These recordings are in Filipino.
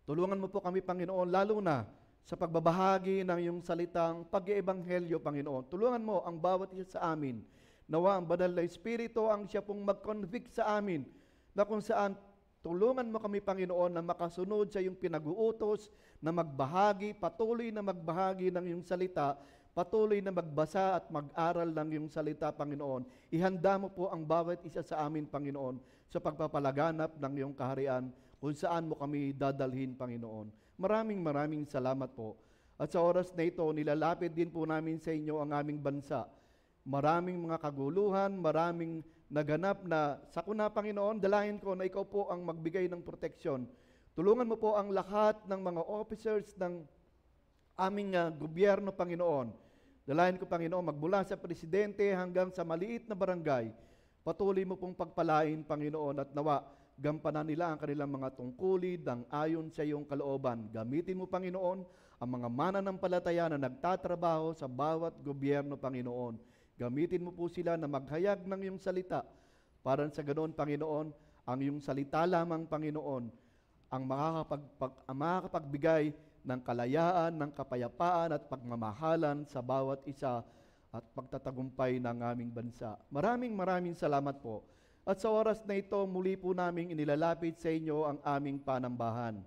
Tulungan mo po kami, Panginoon, lalo na sa pagbabahagi ng iyong salitang pag-iebanghelyo, Panginoon. Tulungan mo ang bawat isa sa amin. Nawa ang banal na Espiritu ang siya pong mag-convict sa amin na kung saan tulungan mo kami, Panginoon, na makasunod sa iyong pinag-uutos, na magbahagi, patuloy na magbahagi ng iyong salita, patuloy na magbasa at mag-aral ng iyong salita, Panginoon. Ihanda mo po ang bawat isa sa amin, Panginoon, sa pagpapalaganap ng iyong kaharian, kung saan mo kami dadalhin, Panginoon. Maraming salamat po. At sa oras na ito, nilalapit din po namin sa inyo ang aming bansa. Maraming mga kaguluhan, maraming naganap na sakuna, Panginoon. Dalayan ko na ikaw po ang magbigay ng proteksyon. Tulungan mo po ang lahat ng mga officers ng aming gobyerno, Panginoon. Dalayan ko, Panginoon, magmula sa presidente hanggang sa maliit na barangay. Patuloy mo pong pagpalain, Panginoon, at nawa gampanan nila ang kanilang mga tungkulid ng ayon sa iyong kalooban. Gamitin mo, Panginoon, ang mga mananampalataya na nagtatrabaho sa bawat gobyerno, Panginoon. Gamitin mo po sila na maghayag ng iyong salita. Para sa ganoon, Panginoon, ang iyong salita lamang, Panginoon, ang makakapagbigay ng kalayaan, ng kapayapaan at pagmamahalan sa bawat isa at pagtatagumpay ng aming bansa. Maraming salamat po. At sa oras na ito, muli po naming inilalapit sa inyo ang aming panambahan.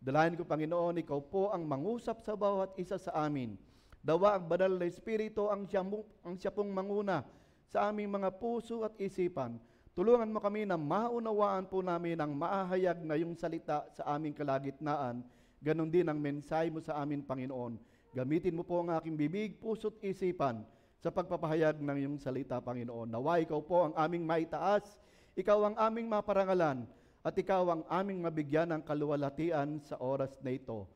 Dalayan ko, Panginoon, ikaw po ang mangusap sa bawat isa sa amin. Dawa ang banal na Espiritu ang siya pong manguna sa aming mga puso at isipan. Tulungan mo kami na maunawaan po namin ang maahayag na iyong salita sa aming kalagitnaan. Ganon din ang mensahe mo sa amin, Panginoon. Gamitin mo po ang aking bibig, puso at isipan sa pagpapahayag ng iyong salita, Panginoon. Nawa ikaw po ang aming maitaas, ikaw ang aming maparangalan, at ikaw ang aming mabigyan ng kaluwalhatian sa oras na ito.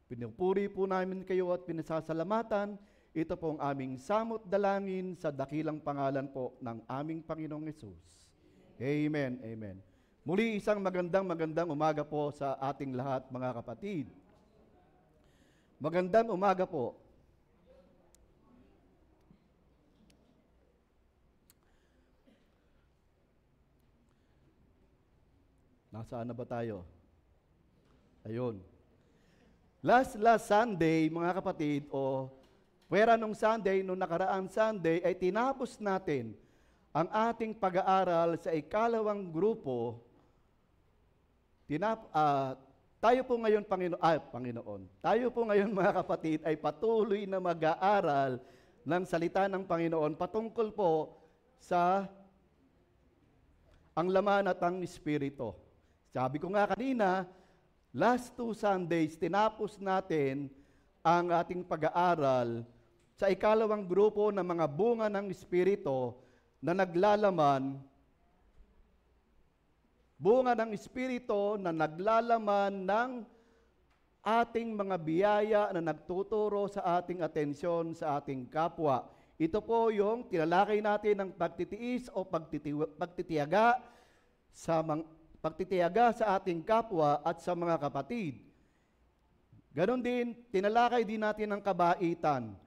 Pinupuri po namin kayo at pinasasalamatan. Ito po ang aming samot dalangin sa dakilang pangalan po ng aming Panginoong Hesus. Amen. Amen. Muli isang magandang umaga po sa ating lahat, mga kapatid. Magandang umaga po. Nasaan na ba tayo? Ayun. Last Sunday, mga kapatid, pwera nung Sunday, nung nakaraang Sunday, ay tinapos natin ang ating pag-aaral sa ikalawang grupo. Tayo po ngayon, Panginoon, tayo po ngayon, mga kapatid, ay patuloy na mag-aaral ng salita ng Panginoon patungkol po sa ang laman at ang Espiritu. Sabi ko nga kanina, last 2 Sundays, tinapos natin ang ating pag-aaral sa ikalawang grupo ng mga bunga ng Espiritu na naglalaman, bunga ng Espiritu na naglalaman ng ating mga biyaya na nagtuturo sa ating atensyon sa ating kapwa. Ito po yung tinalakay natin ng pagtitiis o pagtitiyaga sa ating kapwa at sa mga kapatid. Ganon din, tinalakay din natin ang kabaitan.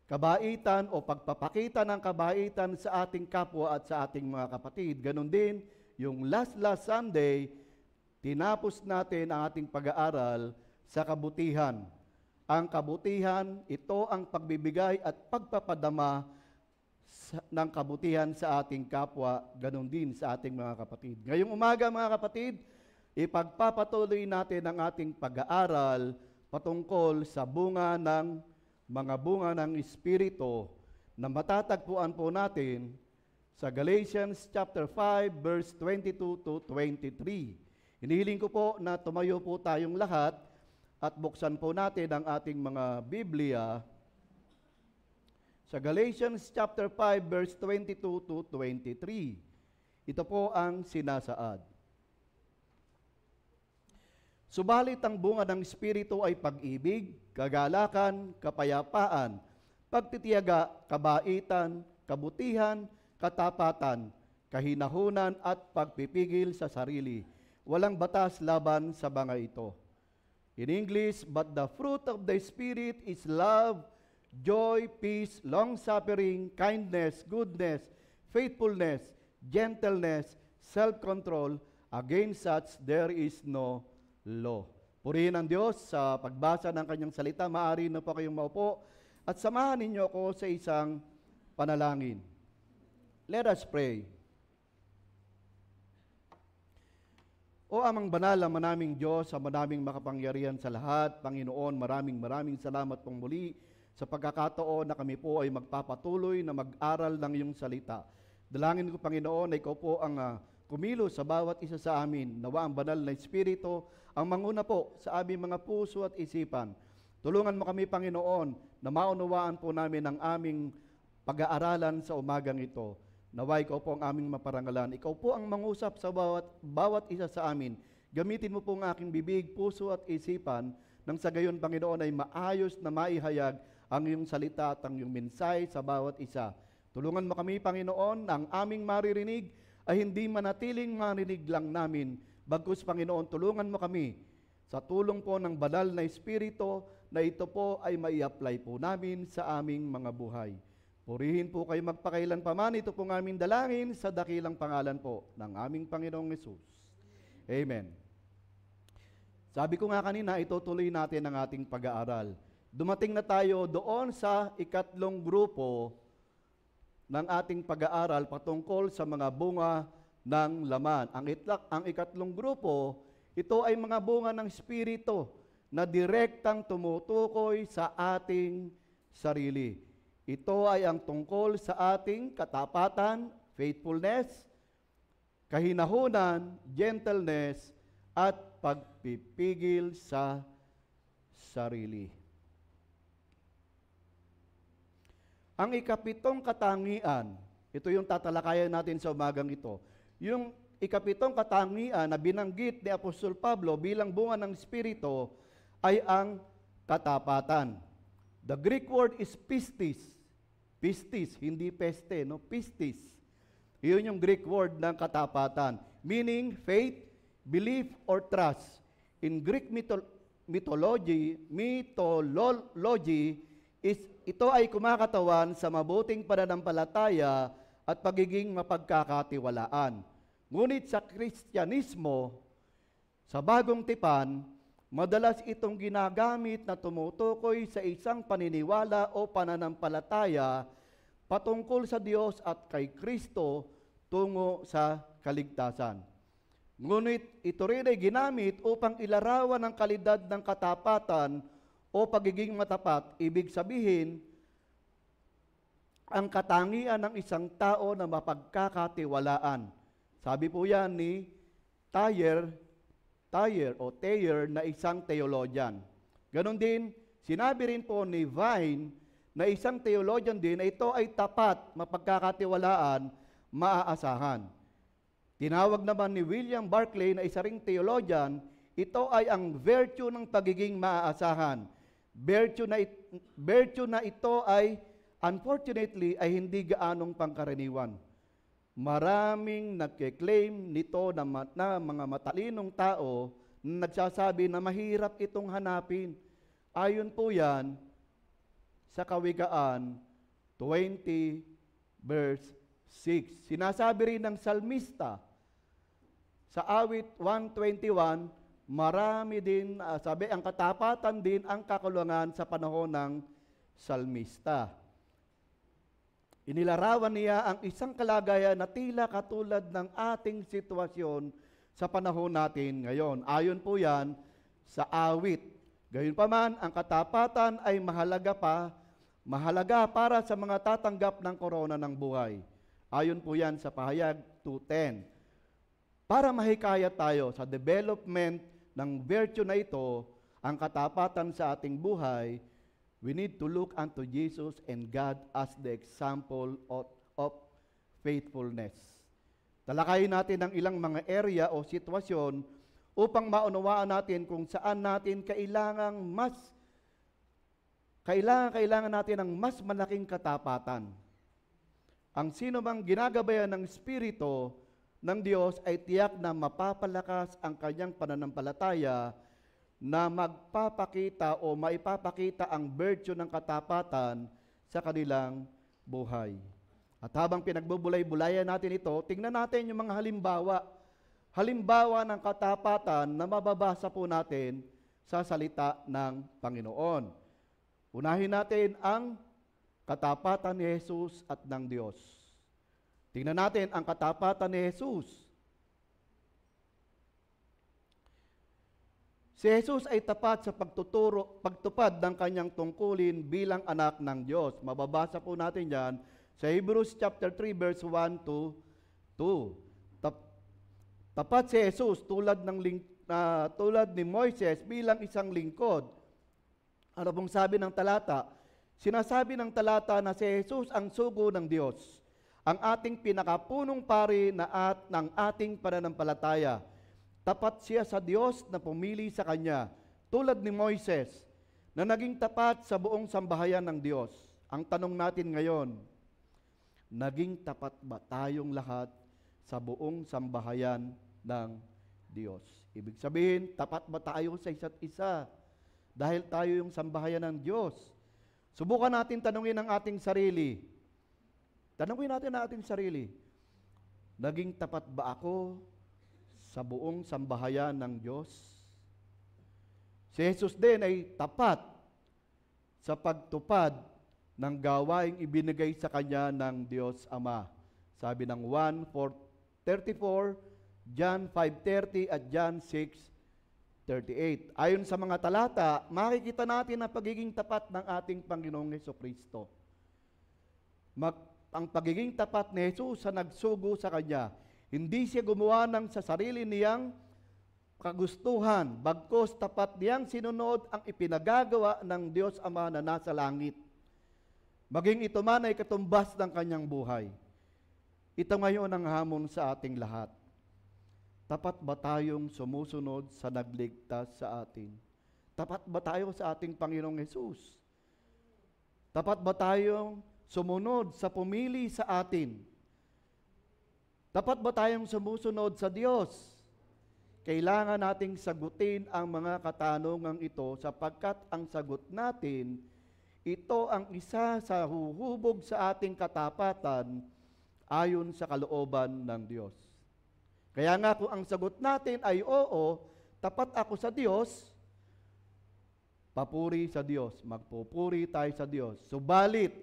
Kabaitan o pagpapakita ng kabaitan sa ating kapwa at sa ating mga kapatid. Ganon din, yung last Sunday, tinapos natin ang ating pag-aaral sa kabutihan. Ang kabutihan, ito ang pagbibigay at pagpapadama ng kabutihan sa ating kapwa, ganon din sa ating mga kapatid. Ngayong umaga, mga kapatid, ipagpapatuloy natin ang ating pag-aaral patungkol sa mga bunga ng Espiritu na matatagpuan po natin sa Galatians chapter 5, verse 22 to 23. Hinihiling ko po na tumayo po tayong lahat at buksan po natin ang ating mga Biblia sa Galatians chapter 5, verse 22 to 23. Ito po ang sinasaad. Subalit ang bunga ng Espiritu ay pag-ibig, kagalakan, kapayapaan, pagtitiyaga, kabaitan, kabutihan, katapatan, kahinahunan at pagpipigil sa sarili. Walang batas laban sa mga ito. In English, but the fruit of the Spirit is love, joy, peace, long-suffering, kindness, goodness, faithfulness, gentleness, self-control. Against such there is no law. Purihin ang Diyos sa pagbasa ng kanyang salita. Maaari na po kayong maupo at samahan ninyo ako sa isang panalangin. Let us pray. O amang banal na manaming Diyos, sa manaming makapangyarihan sa lahat, Panginoon, maraming salamat pong muli sa pagkakataon na kami po ay magpapatuloy na mag-aral ng iyong salita. Dalangin ko, Panginoon, na ikaw po ang kumilos sa bawat isa sa amin. Nawa ang banal na Espiritu ang manguna po sa aming mga puso at isipan. Tulungan mo kami, Panginoon, na maunawaan po namin ang aming pag-aaralan sa umagang ito. Nawa ikaw po ang aming maparangalan. Ikaw po ang mangusap sa bawat isa sa amin. Gamitin mo po ang aking bibig, puso at isipan nang sa gayon, Panginoon, ay maayos na maihayag ang iyong salita at ang iyong mensahe sa bawat isa. Tulungan mo kami, Panginoon, na ang aming maririnig ay hindi manatiling marinig lang namin. Bagkus, Panginoon, tulungan mo kami sa tulong po ng banal na Espiritu na ito po ay mai-apply po namin sa aming mga buhay. Purihin po kayo magpakailan pa man. Ito po ng aming dalangin sa dakilang pangalan po ng aming Panginoong Hesus. Amen. Sabi ko nga kanina, itutuloy natin ang ating pag-aaral. Dumating na tayo doon sa ikatlong grupo ng ating pag-aaral patungkol sa mga bunga ng laman. Ang ikatlong grupo, ito ay mga bunga ng Espiritu na direktang tumutukoy sa ating sarili. Ito ay ang tungkol sa ating katapatan, faithfulness, kahinahunan, gentleness, at pagpipigil sa sarili. Ang ikapitong katangian, ito yung tatalakayan natin sa umagang ito. Yung ikapitong katangian na binanggit ni Apostol Pablo bilang bunga ng Espiritu ay ang katapatan. The Greek word is pistis. Pistis, hindi peste, no? Pistis. Iyon yung Greek word ng katapatan, meaning faith, belief, or trust. In Greek mythology, ito ay kumakatawan sa mabuting pananampalataya at pagiging mapagkakatiwalaan. Ngunit sa Kristyanismo, sa bagong tipan, madalas itong ginagamit na tumutukoy sa isang paniniwala o pananampalataya patungkol sa Diyos at kay Kristo tungo sa kaligtasan. Ngunit ito rin ay ginamit upang ilarawan ang kalidad ng katapatan o pagiging matapat. Ibig sabihin, ang katangian ng isang tao na mapagkakatiwalaan. Sabi po yan ni Thayer na isang theologian. Ganon din, sinabi rin po ni Vine na isang theologian din na ito ay tapat, mapagkakatiwalaan, maaasahan. Tinawag naman ni William Barclay na isa ring theologian, ito ay ang virtue ng pagiging maaasahan. Virtue na ito ay, unfortunately, ay hindi gaanong pangkaraniwan. Maraming nagke-claim nito na mga matalinong tao na nagsasabi na mahirap itong hanapin. Ayon po yan sa Kawikaan 20 verse 6. Sinasabi rin ng salmista sa awit 121, marami din, sabi, ang katapatan din ang kakulangan sa panahon ng salmista. Inilarawan niya ang isang kalagayan na tila katulad ng ating sitwasyon sa panahon natin ngayon. Ayon po yan sa awit. Gayunpaman, ang katapatan ay mahalaga para sa mga tatanggap ng korona ng buhay. Ayon po yan sa pahayag 2:10. Para mahikayat tayo sa development ng virtue na ito, ang katapatan sa ating buhay, we need to look unto Jesus and God as the example of faithfulness. Talakayin natin ang ilang mga area o sitwasyon upang maunawaan natin kung saan natin kailangan natin ng mas malaking katapatan. Ang sino mang ginagabayan ng Espiritu ng Diyos ay tiyak na mapapalakas ang kanyang pananampalataya na magpapakita o maipapakita ang virtue ng katapatan sa kanilang buhay. At habang pinagbubulay-bulayan natin ito, tingnan natin yung mga halimbawa. Halimbawa ng katapatan na mababasa po natin sa salita ng Panginoon. Unahin natin ang katapatan ni Jesus at ng Diyos. Tingnan natin ang katapatan ni Jesus. Si Jesus ay tapat sa pagtupad ng kanyang tungkulin bilang anak ng Diyos. Mababasa po natin yan sa Hebrews chapter 3 verse 1 to 2. Tapat si Jesus tulad ni Moises bilang isang lingkod. Ano pong sabi ng talata? Sinasabi ng talata na si Jesus ang sugo ng Diyos, ang ating pinakapunong pari ng ating pananampalataya. Tapat siya sa Diyos na pumili sa Kanya, tulad ni Moises, na naging tapat sa buong sambahayan ng Diyos. Ang tanong natin ngayon, naging tapat ba tayong lahat sa buong sambahayan ng Diyos? Ibig sabihin, tapat ba tayo sa isa't isa? Dahil tayo yung sambahayan ng Diyos. Subukan natin tanungin ang ating sarili. Tanungin natin ang ating sarili, naging tapat ba ako sa buong sambahayan ng Diyos? Si Jesus din ay tapat sa pagtupad ng gawaing ibinigay sa Kanya ng Diyos Ama. Sabi ng 1:34, John 5:30 at John 6:38. Ayon sa mga talata, makikita natin ang pagiging tapat ng ating Panginoong Hesukristo. Ang pagiging tapat ni Jesus sa nagsugo sa Kanya, hindi siya gumawa ng sa sarili niyang kagustuhan, bagkus tapat niyang sinunod ang ipinagagawa ng Diyos Ama na nasa langit. Maging ito man ay katumbas ng Kanyang buhay. Ito ngayon ang hamon sa ating lahat. Tapat ba tayong sumusunod sa nagligtas sa atin? Tapat ba tayo sa ating Panginoong Hesus? Tapat ba tayong sumunod sa pumili sa atin? Tapat ba tayong sumusunod sa Diyos? Kailangan nating sagutin ang mga katanungang ito sapagkat ang sagot natin, ito ang isa sa huhubog sa ating katapatan ayon sa kalooban ng Diyos. Kaya nga kung ang sagot natin ay oo, tapat ako sa Diyos, papuri sa Diyos, magpupuri tayo sa Diyos. Subalit,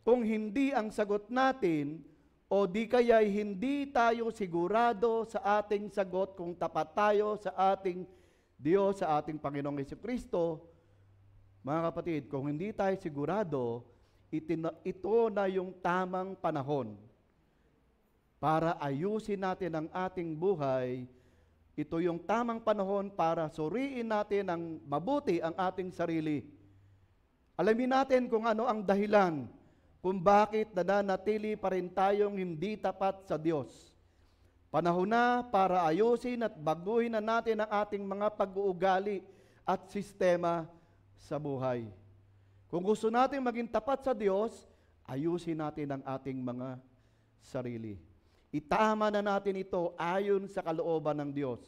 kung hindi ang sagot natin, o di kaya'y hindi tayo sigurado sa ating sagot kung tapat tayo sa ating Diyos, sa ating Panginoong Hesukristo, mga kapatid, kung hindi tayo sigurado, ito na yung tamang panahon para ayusin natin ang ating buhay. Ito yung tamang panahon para suriin natin ng mabuti ang ating sarili. Alamin natin kung ano ang dahilan kung bakit nananatili pa rin tayong hindi tapat sa Diyos. Panahon na para ayusin at baguhin na natin ang ating mga pag-uugali at sistema sa buhay. Kung gusto natin maging tapat sa Diyos, ayusin natin ang ating mga sarili. Itama na natin ito ayon sa kalooban ng Diyos.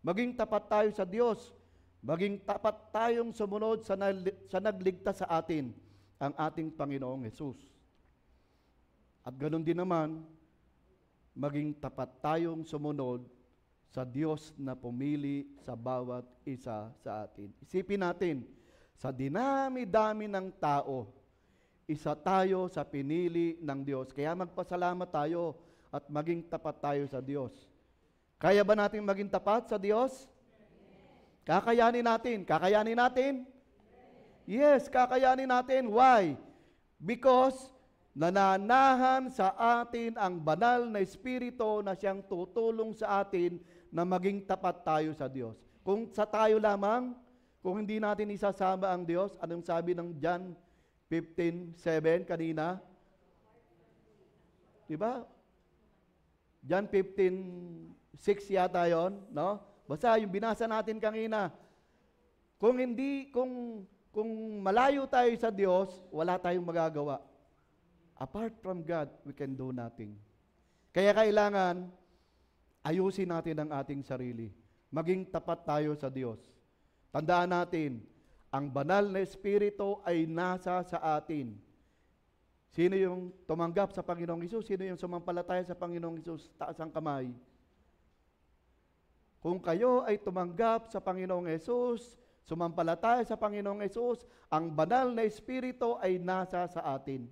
Maging tapat tayo sa Diyos. Maging tapat tayong sumunod sa nagligtas sa atin, ang ating Panginoong Hesus. At ganoon din naman, maging tapat tayong sumunod sa Diyos na pumili sa bawat isa sa atin. Isipin natin, sa dinami-dami ng tao, isa tayo sa pinili ng Diyos. Kaya magpasalamat tayo at maging tapat tayo sa Diyos. Kaya ba natin maging tapat sa Diyos? Kakayanin natin. Kakayanin natin? Yes, kakayanin natin. Why? Because nananahan sa atin ang banal na Espiritu na siyang tutulong sa atin na maging tapat tayo sa Diyos. Kung sa tayo lamang, kung hindi natin isasama ang Diyos, anong sabi ng John 15:7 kanina? Diba? John 15:6 yata yun, no? Basta yung binasa natin kanina. Kung malayo tayo sa Diyos, wala tayong magagawa. Apart from God, we can do nothing. Kaya kailangan ayusin natin ang ating sarili. Maging tapat tayo sa Diyos. Tandaan natin, ang banal na Espiritu ay nasa sa atin. Sino yung tumanggap sa Panginoong Hesus? Sino yung sumampalataya sa Panginoong Hesus? Taas ang kamay. Kung kayo ay tumanggap sa Panginoong Hesus, sumampalataya sa Panginoong Hesus, ang banal na Espiritu ay nasa sa atin.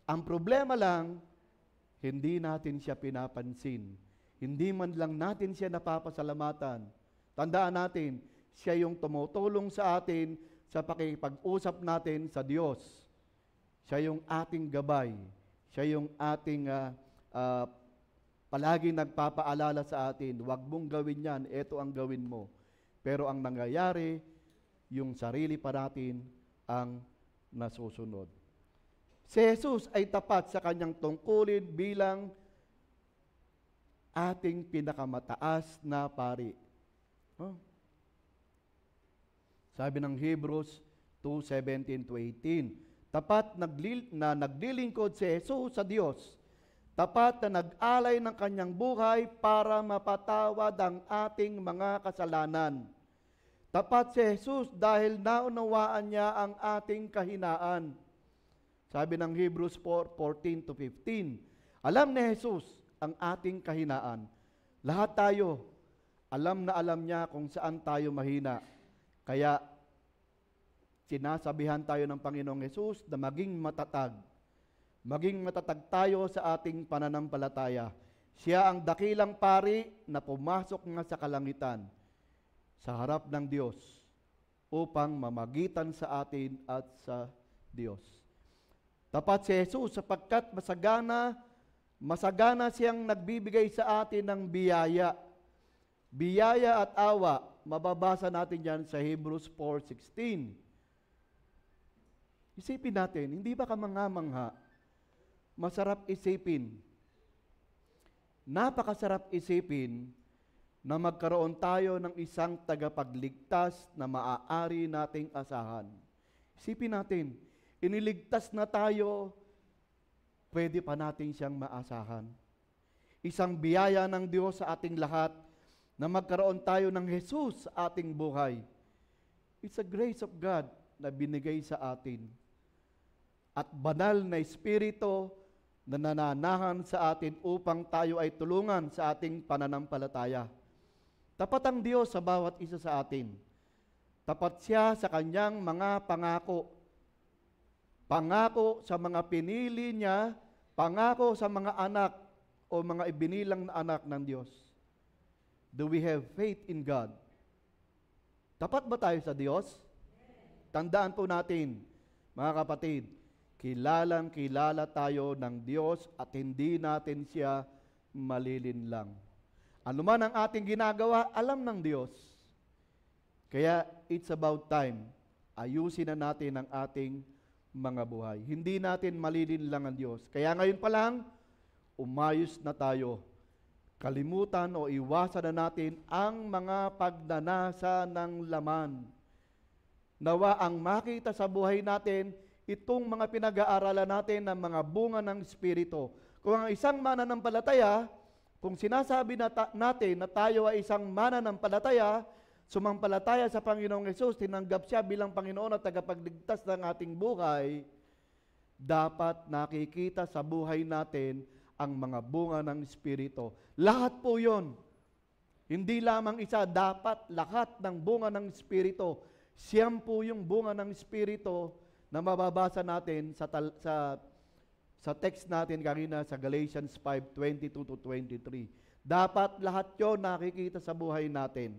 Ang problema lang, hindi natin siya pinapansin. Hindi man lang natin siya napapasalamatan. Tandaan natin, siya yung tumutulong sa atin sa pakikipag-usap natin sa Diyos. Siya yung ating gabay. Siya yung ating palaging nagpapaalala sa atin, huwag mong gawin yan, ito ang gawin mo. Pero ang nangyayari, yung sarili pa natin ang nasusunod. Si Jesus ay tapat sa kanyang tungkulin bilang ating pinakamataas na pari. Oh. Sabi ng Hebrews 2:17-18, tapat na naglilingkod si Jesus sa Diyos, tapat na nag-alay ng kanyang buhay para mapatawad ang ating mga kasalanan. Tapat si Jesus dahil naunawaan niya ang ating kahinaan. Sabi ng Hebrews 4:14-15, alam ni Jesus ang ating kahinaan. Lahat tayo, alam na alam niya kung saan tayo mahina. Kaya, sinasabihan tayo ng Panginoong Hesus na maging matatag. Maging matatag tayo sa ating pananampalataya. Siya ang dakilang pari na pumasok nga sa kalangitan, sa harap ng Diyos, upang mamagitan sa atin at sa Diyos. Tapat si Jesus sapagkat masagana siyang nagbibigay sa atin ng biyaya. Biyaya at awa, mababasa natin yan sa Hebrews 4:16. Isipin natin, hindi ba kamangha-mangha? Masarap isipin. Napakasarap isipin na magkaroon tayo ng isang tagapagligtas na maaari nating asahan. Isipin natin, iniligtas na tayo, pwede pa natin siyang maasahan. Isang biyaya ng Diyos sa ating lahat na magkaroon tayo ng Jesus sa ating buhay. It's a grace of God na binigay sa atin. At banal na Espiritu na nananahan sa atin upang tayo ay tulungan sa ating pananampalataya. Tapat ang Diyos sa bawat isa sa atin. Tapat siya sa kanyang mga pangako. Pangako sa mga pinili niya, pangako sa mga anak o mga ibinilang na anak ng Diyos. Do we have faith in God? Tapat ba tayo sa Diyos? Tandaan po natin, mga kapatid, kilalang-kilala tayo ng Diyos at hindi natin siya malilinlang. Ano man ang ating ginagawa, alam ng Diyos. Kaya it's about time, ayusin na natin ang ating mga buhay. Hindi natin malilinlang ang Diyos. Kaya ngayon pa lang, umayos na tayo. Kalimutan o iwasan na natin ang mga pagnanasa ng laman. Nawa ang makita sa buhay natin, itong mga pinag-aaralan natin ng mga bunga ng Espiritu. Kung ang isang mananampalataya, kung sinasabi natin na tayo ay isang mananampalataya, sumampalataya sa Panginoong Hesus, tinanggap siya bilang Panginoon at tagapagligtas ng ating buhay, dapat nakikita sa buhay natin ang mga bunga ng Espiritu. Lahat po yun. Hindi lamang isa, dapat lahat ng bunga ng Espiritu. Siyam po yung bunga ng Espiritu na mababasa natin sa text natin kanina sa Galatians 5:22-23. Dapat lahat yun nakikita sa buhay natin.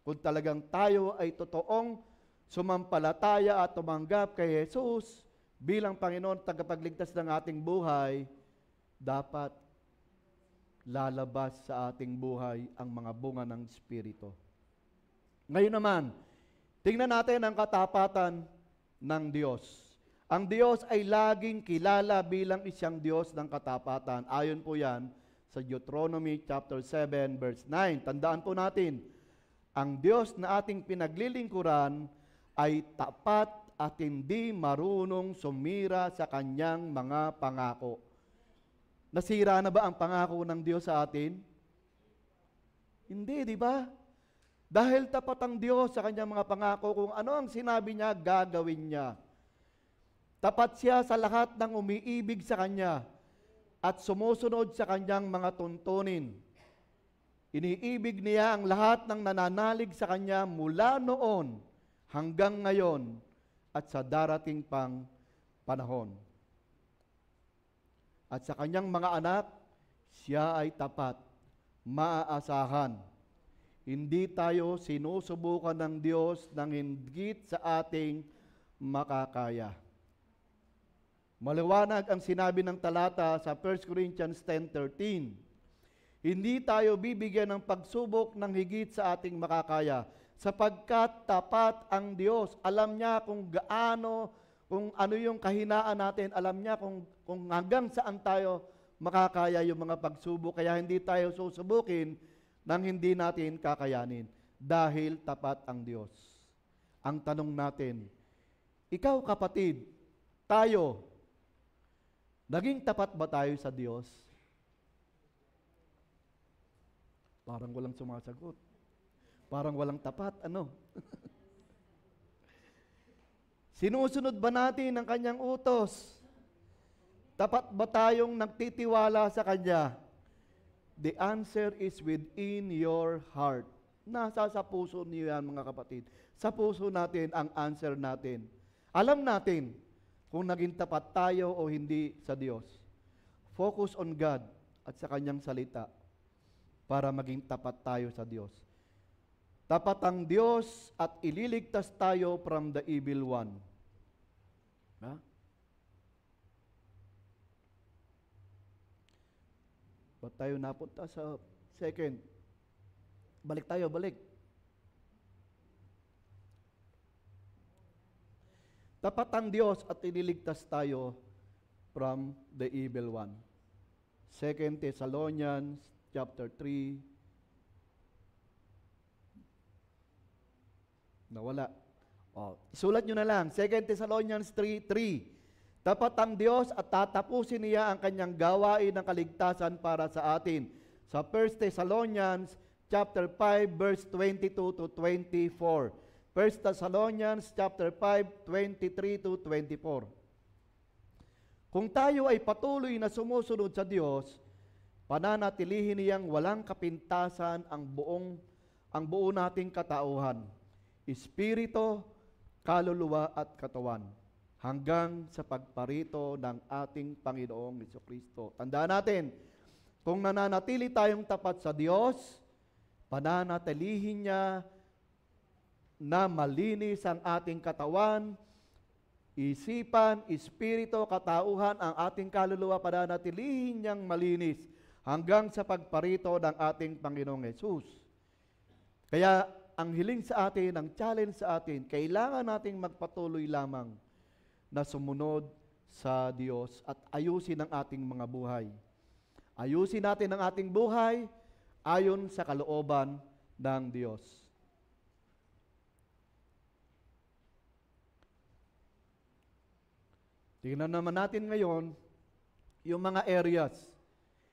Kung talagang tayo ay totoong sumampalataya at tumanggap kay Jesus bilang Panginoon tagapagligtas ng ating buhay, dapat lalabas sa ating buhay ang mga bunga ng Espiritu. Ngayon naman, tingnan natin ang katapatan ng Diyos. Ang Diyos ay laging kilala bilang isang Diyos ng katapatan. Ayon po yan sa Deuteronomy chapter 7 verse 9. Tandaan po natin, ang Diyos na ating pinaglilingkuran ay tapat at hindi marunong sumira sa kanyang mga pangako. Nasira na ba ang pangako ng Diyos sa atin? Hindi, di ba? Dahil tapat ang Diyos sa kanyang mga pangako, kung ano ang sinabi niya, gagawin niya. Tapat siya sa lahat ng umiibig sa Kanya at sumusunod sa Kanyang mga tuntunin. Iniibig niya ang lahat ng nananalig sa Kanya mula noon hanggang ngayon at sa darating pang panahon. At sa Kanyang mga anak, siya ay tapat, maaasahan. Hindi tayo sinusubukan ng Diyos ng higit sa ating makakaya. Maliwanag ang sinabi ng talata sa 1 Corinthians 10:13. Hindi tayo bibigyan ng pagsubok ng higit sa ating makakaya, sapagkat tapat ang Diyos. Alam niya kung gaano, kung ano yung kahinaan natin, alam niya kung hanggang saan tayo makakaya yung mga pagsubok, kaya hindi tayo susubukin nang hindi natin kakayanin, dahil tapat ang Diyos. Ang tanong natin, ikaw kapatid, tayo, naging tapat ba tayo sa Diyos? Parang walang sumasagot. Parang walang tapat, ano? Sinusunod ba natin ang Kanyang utos? Tapat ba tayong nagtitiwala sa Kanya? The answer is within your heart. Nasa sa puso niyo yan, mga kapatid. Sa puso natin ang answer natin. Alam natin kung naging tapat tayo o hindi sa Diyos. Focus on God at sa Kanyang salita para maging tapat tayo sa Diyos. Tapat ang Diyos at ililigtas tayo from the evil one. Ha? Ba't tayo napunta sa second? Balik tayo, balik. Tapat ang Diyos at ililigtas tayo from the evil one. 2 Thessalonians chapter 3. Nawala. Isulat nyo na lang. 2 Thessalonians 3:3. Tapat ang Diyos at tatapusin niya ang Kanyang gawain ng kaligtasan para sa atin. Sa 1 Thessalonians chapter 5 verse 22 to 24. 1 Thessalonians chapter 5, 23 to 24. Kung tayo ay patuloy na sumusunod sa Diyos, pananatilihin niyang walang kapintasan ang buo nating katauhan, espiritu, kaluluwa at katawan, hanggang sa pagparito ng ating Panginoong Jesucristo. Tandaan natin, kung nananatili tayong tapat sa Diyos, pananatilihin niya na malinis ang ating katawan, isipan, espiritu, katauhan, ang ating kaluluwa, pananatilihin niyang malinis hanggang sa pagparito ng ating Panginoong Hesus. Kaya ang hiling sa atin, ang challenge sa atin, kailangan nating magpatuloy lamang na sumunod sa Diyos at ayusin ang ating mga buhay. Ayusin natin ang ating buhay ayon sa kalooban ng Diyos. Tingnan naman natin ngayon yung mga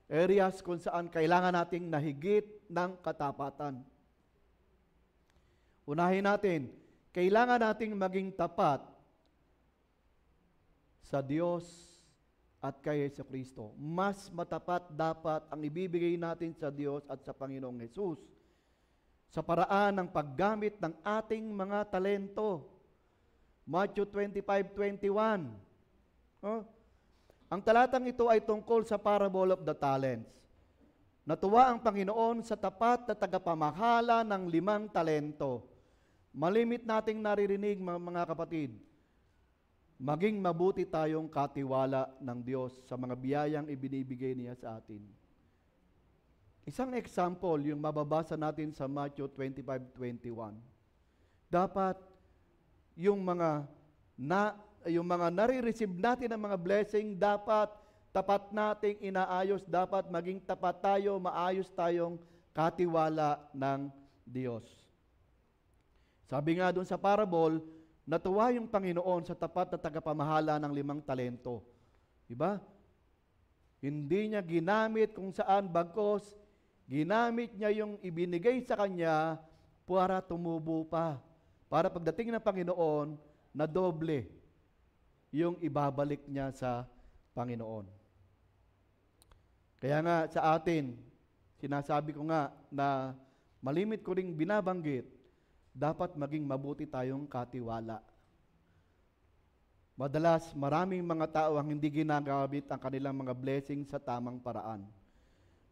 areas kung saan kailangan nating nahigit ng katapatan. Unahin natin, kailangan nating maging tapat sa Diyos at kay Jesucristo. Mas matapat dapat ang ibibigay natin sa Diyos at sa Panginoong Hesus sa paraan ng paggamit ng ating mga talento. Matthew 25:21. Ang talatang ito ay tungkol sa parable of the talents. Natuwa ang Panginoon sa tapat na tagapamahala ng 5 talento. Malimit nating naririnig, mga kapatid, maging mabuti tayong katiwala ng Diyos sa mga biyayang ibinibigay niya sa atin. Isang example, yung mababasa natin sa Matthew 25:21. Dapat yung mga nare-receive natin ng mga blessing, dapat tapat nating inaayos, dapat maging tapat tayo, maayos tayong katiwala ng Diyos. Sabi nga doon sa parable, natuwa yung Panginoon sa tapat na tagapamahala ng 5 talento. Diba? Hindi niya ginamit kung saan, bagkos ginamit niya yung ibinigay sa kanya para tumubo pa. Para pagdating ng Panginoon, na doble yung ibabalik niya sa Panginoon. Kaya nga sa atin, sinasabi ko nga na malimit ko ring binabanggit, dapat maging mabuti tayong katiwala. Madalas, maraming mga tao ang hindi ginagamit ang kanilang mga blessings sa tamang paraan.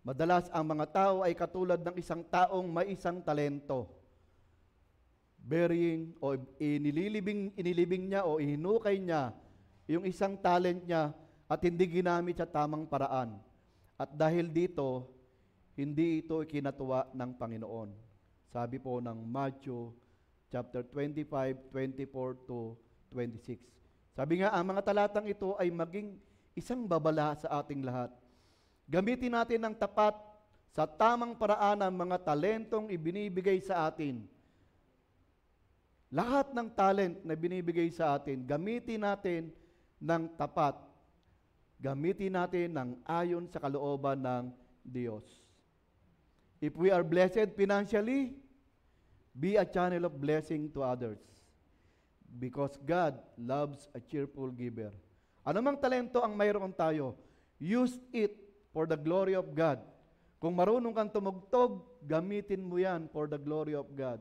Madalas, ang mga tao ay katulad ng isang taong may isang talento. Burying o inilibing niya o ihinukay niya yung isang talent niya at hindi ginamit sa tamang paraan. At dahil dito, hindi ito ikinatuwa ng Panginoon. Sabi po ng Matthew chapter 25, 24 to 26. Sabi nga, ang mga talatang ito ay maging isang babala sa ating lahat. Gamitin natin ng tapat sa tamang paraan ang mga talentong ibinibigay sa atin. Lahat ng talent na binibigay sa atin, gamitin natin ng tapat. Gamitin natin ng ayon sa kalooban ng Diyos. If we are blessed financially, be a channel of blessing to others. Because God loves a cheerful giver. Ano mang talento ang mayroon tayo, use it for the glory of God. Kung marunong kang tumugtog, gamitin mo yan for the glory of God.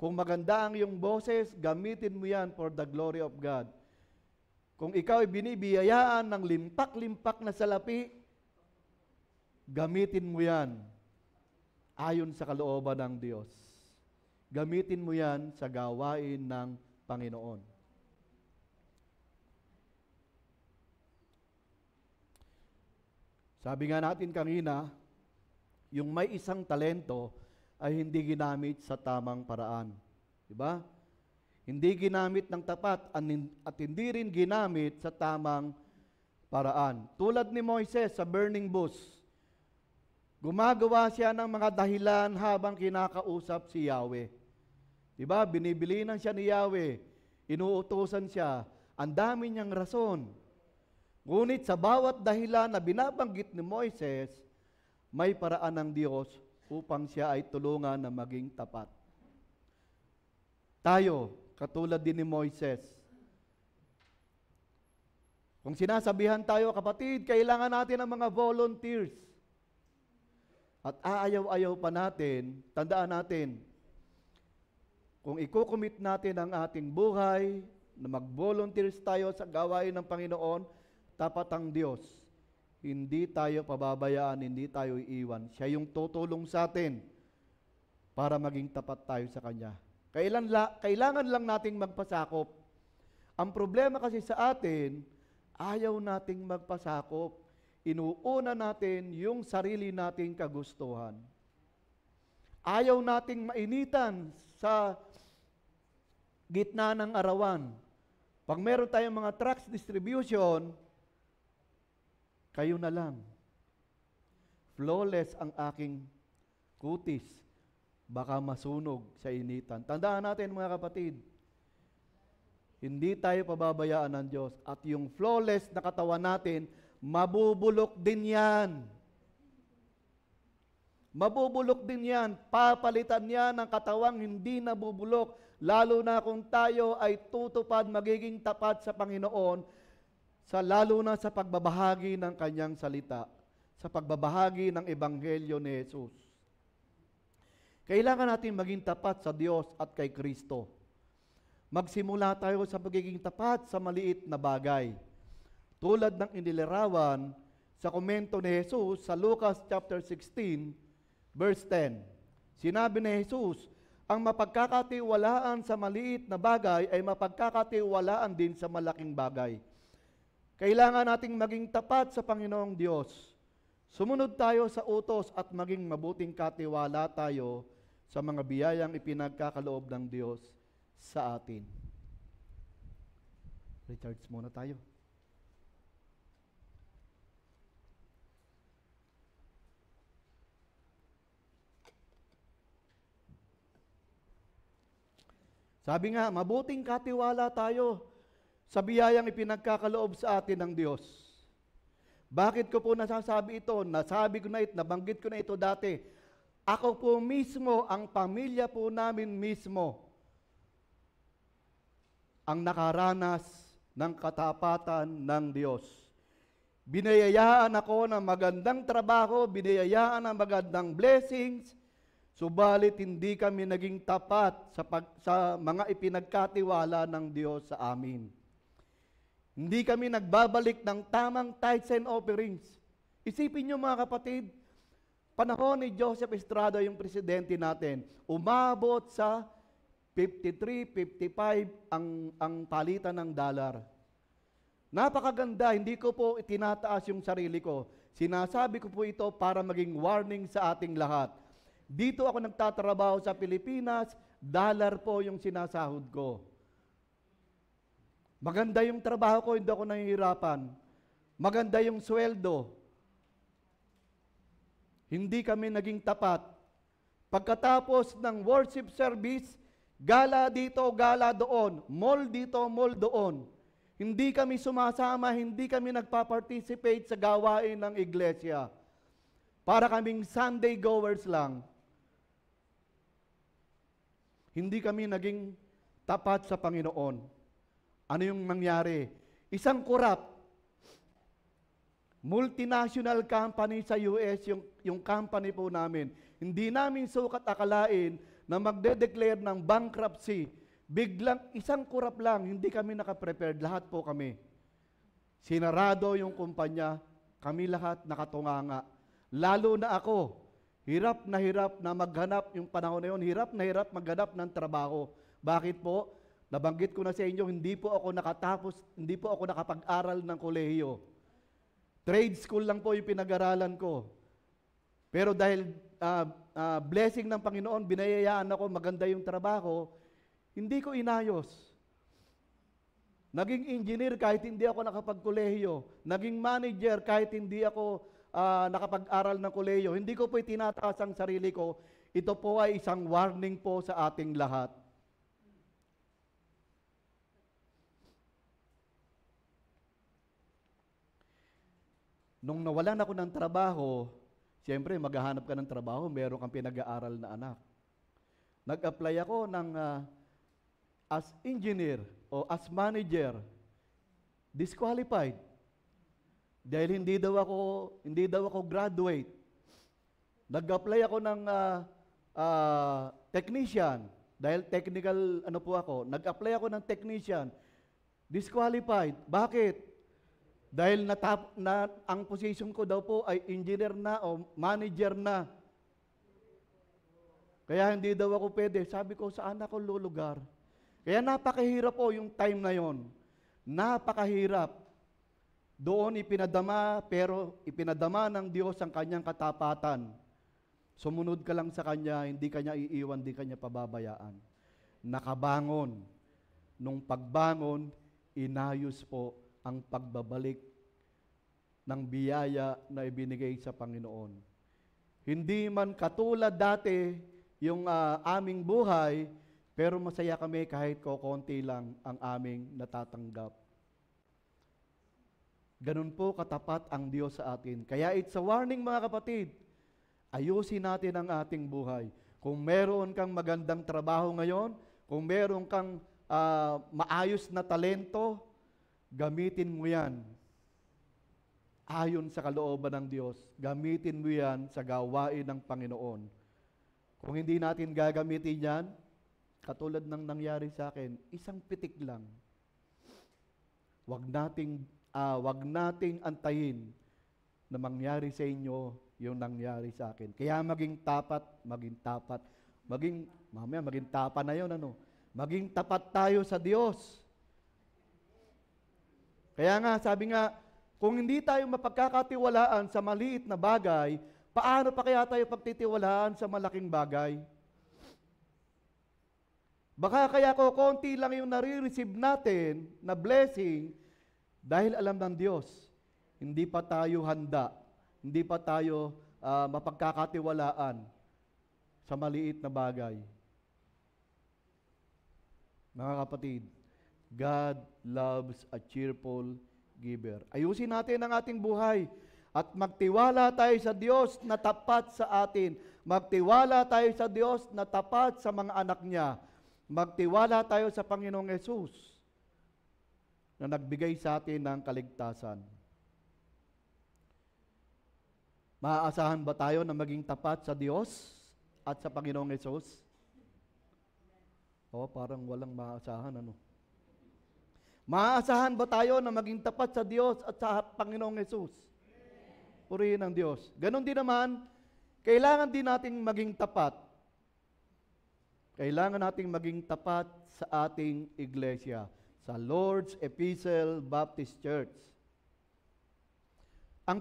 Kung maganda ang iyong boses, gamitin mo yan for the glory of God. Kung ikaw ay binibiyayaan ng limpak-limpak na salapi, gamitin mo yan ayon sa kalooban ng Diyos. Gamitin mo yan sa gawain ng Panginoon. Sabi nga natin kanina, yung may isang talento ay hindi ginamit sa tamang paraan. Diba? Hindi ginamit ng tapat at hindi rin ginamit sa tamang paraan. Tulad ni Moises sa burning bush, gumagawa siya ng mga dahilan habang kinakausap si Yahweh. Diba? Binibilinan siya ni Yahweh, inuutosan siya, ang dami niyang rason. Ngunit sa bawat dahilan na binabanggit ni Moises, may paraan ng Diyos upang siya ay tulungan na maging tapat. Tayo, katulad din ni Moises. Kung sinasabihan tayo, kapatid, kailangan natin ng mga volunteers. At aayaw-ayaw pa natin, tandaan natin, kung ikukumit natin ang ating buhay, na mag-volunteers tayo sa gawain ng Panginoon, tapat ang Diyos. Hindi tayo pababayaan, hindi tayo iiwan. Siya yung tutulong sa atin para maging tapat tayo sa Kanya. Kailangan lang nating magpasakop. Ang problema kasi sa atin, ayaw nating magpasakop. Inuuna natin yung sarili nating kagustuhan. Ayaw nating mainitan sa gitna ng arawan. Pag meron tayong mga tracts distribution, kayo na lang. Flawless ang aking kutis. Baka masunog sa initan. Tandaan natin mga kapatid, hindi tayo pababayaan ng Diyos. At yung flawless na katawan natin, mabubulok din yan. Mabubulok din yan. Papalitan yan ng katawang hindi nabubulok. Lalo na kung tayo ay tutupad, magiging tapat sa Panginoon, lalo na sa pagbabahagi ng Kanyang salita, sa pagbabahagi ng Ebanghelyo ni Jesus. Kailangan natin maging tapat sa Diyos at kay Kristo. Magsimula tayo sa pagiging tapat sa maliit na bagay. Tulad ng inilarawan sa komento ni Jesus sa Lucas chapter 16, verse 10. Sinabi ni Jesus, ang mapagkakatiwalaan sa maliit na bagay ay mapagkakatiwalaan din sa malaking bagay. Kailangan nating maging tapat sa Panginoong Diyos. Sumunod tayo sa utos at maging mabuting katiwala tayo sa mga biyayang ipinagkakaloob ng Diyos sa atin. Recharge muna tayo. Sabi nga, mabuting katiwala tayo sa biyayang ipinagkakaloob sa atin ng Diyos. Bakit ko po nasasabi ito? Nabanggit ko na ito dati. Ako po mismo, ang pamilya po namin mismo, ang nakaranas ng katapatan ng Diyos. Binayayaan ako ng magandang trabaho, binayayaan ng magandang blessings, subalit hindi kami naging tapat sa mga ipinagkatiwala ng Diyos sa amin. Hindi kami nagbabalik ng tamang tithes and offerings. Isipin niyo mga kapatid, panahon ni Joseph Estrada, yung presidente natin, umabot sa 53, 55 ang palitan ng dollar. Napakaganda, hindi ko po itinataas yung sarili ko. Sinasabi ko po ito para maging warning sa ating lahat. Dito ako nagtatrabaho sa Pilipinas, dollar po yung sinasahod ko. Maganda yung trabaho ko, hindi ako nahihirapan. Maganda yung sweldo. Hindi kami naging tapat. Pagkatapos ng worship service, gala dito, gala doon, mall dito, mall doon. Hindi kami sumasama, hindi kami nagpa-participate sa gawain ng iglesia. Para kaming Sunday goers lang. Hindi kami naging tapat sa Panginoon. Ano yung nangyari? Isang corrupt, multinational company sa US, yung company po namin. Hindi namin sukat akalain na magde-declare ng bankruptcy. Biglang, isang kurap lang, hindi kami nakaprepared, lahat po kami. Sinarado yung kumpanya, kami lahat nakatunganga. Lalo na ako, hirap na maghanap, yung panahon na yun, hirap maghanap ng trabaho. Bakit po? Nabanggit ko na sa inyo, hindi po ako nakapag-aral ng kolehiyo. Trade school lang po yung pinag-aralan ko. Pero dahil blessing ng Panginoon, binayayaan ako, maganda yung trabaho, hindi ko inayos. Naging engineer kahit hindi ako nakapag-kolehiyo. Naging manager kahit hindi ako nakapag-aral ng kolehiyo. Hindi ko po itinataas ang sarili ko. Ito po ay isang warning po sa ating lahat. Nung nawalan ako ng trabaho, siyempre maghahanap ka ng trabaho, meron kang pinag-aaral na anak. Nag-apply ako ng as engineer o as manager, disqualified. Dahil hindi daw ako graduate. Nag-apply ako ng technician, dahil technical po ako. Nag-apply ako ng technician, disqualified. Bakit? Dahil ang position ko daw po ay engineer na o manager na. Kaya hindi daw ako pwede. Sabi ko, saan ako lulugar? Kaya napakahirap po yung time na yon. Napakahirap. Doon ipinadama ng Diyos ang kanyang katapatan. Sumunod ka lang sa Kanya, hindi Kanya iiwan, hindi Kanya pababayaan. Nakabangon. Nung pagbangon, inayos po ang pagbabalik ng biyaya na ibinigay sa Panginoon. Hindi man katulad dati yung aming buhay, pero masaya kami kahit kokonti lang ang aming natatanggap. Ganun po katapat ang Diyos sa atin. Kaya it's a warning mga kapatid, ayusin natin ang ating buhay. Kung meron kang magandang trabaho ngayon, kung meron kang maayos na talento, gamitin mo yan. Ayon sa kalooban ng Diyos, gamitin mo yan sa gawain ng Panginoon. Kung hindi natin gagamitin yan, katulad ng nangyari sa akin, isang pitik lang. Wag nating antayin na mangyari sa inyo yung nangyari sa akin. Kaya maging tapat. Maging tapat na yun, Maging tapat tayo sa Diyos. Kaya nga, sabi nga, kung hindi tayo mapagkakatiwalaan sa maliit na bagay, paano pa kaya tayo pagtitiwalaan sa malaking bagay? Baka kaya konti lang yung nare-receive natin na blessing dahil alam ng Diyos, hindi pa tayo handa, hindi pa tayo mapagkakatiwalaan sa maliit na bagay. Mga kapatid, God loves a cheerful giver. Ayusin natin ang ating buhay at magtiwala tayo sa Diyos na tapat sa atin. Magtiwala tayo sa Diyos na tapat sa mga anak niya. Magtiwala tayo sa Panginoong Yesus na nagbigay sa atin ng kaligtasan. Maaasahan ba tayo na maging tapat sa Diyos at sa Panginoong Hesus? Parang walang maaasahan, ano? Maaasahan ba tayo na maging tapat sa Diyos at sa Panginoong Hesus? Purihin ang Diyos. Ganon din naman, kailangan din nating maging tapat. Kailangan nating maging tapat sa ating iglesia, sa Lord's Epistle Baptist Church. Ang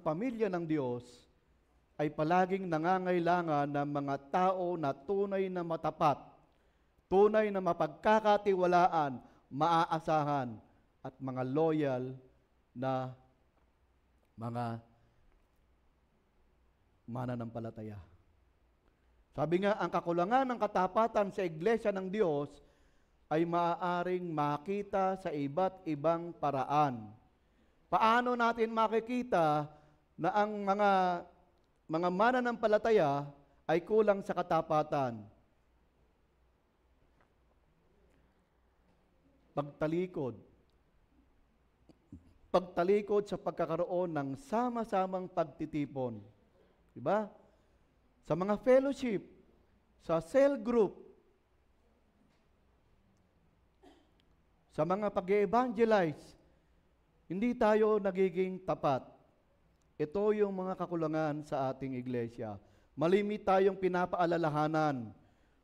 pamilya ng Diyos ay palaging nangangailangan ng mga tao na tunay na matapat, tunay na mapagkakatiwalaan, maaasahan, at mga loyal na mga mananampalataya. Sabi nga, ang kakulangan ng katapatan sa iglesia ng Diyos ay maaaring makita sa iba't ibang paraan. Paano natin makikita na ang mga mananampalataya ay kulang sa katapatan? Pagtalikod sa pagkakaroon ng sama-samang pagtitipon. Diba? Sa mga fellowship, sa cell group, sa mga pag-evangelize, hindi tayo nagiging tapat. Ito yung mga kakulangan sa ating iglesia. Malimit tayong pinapaalalahanan.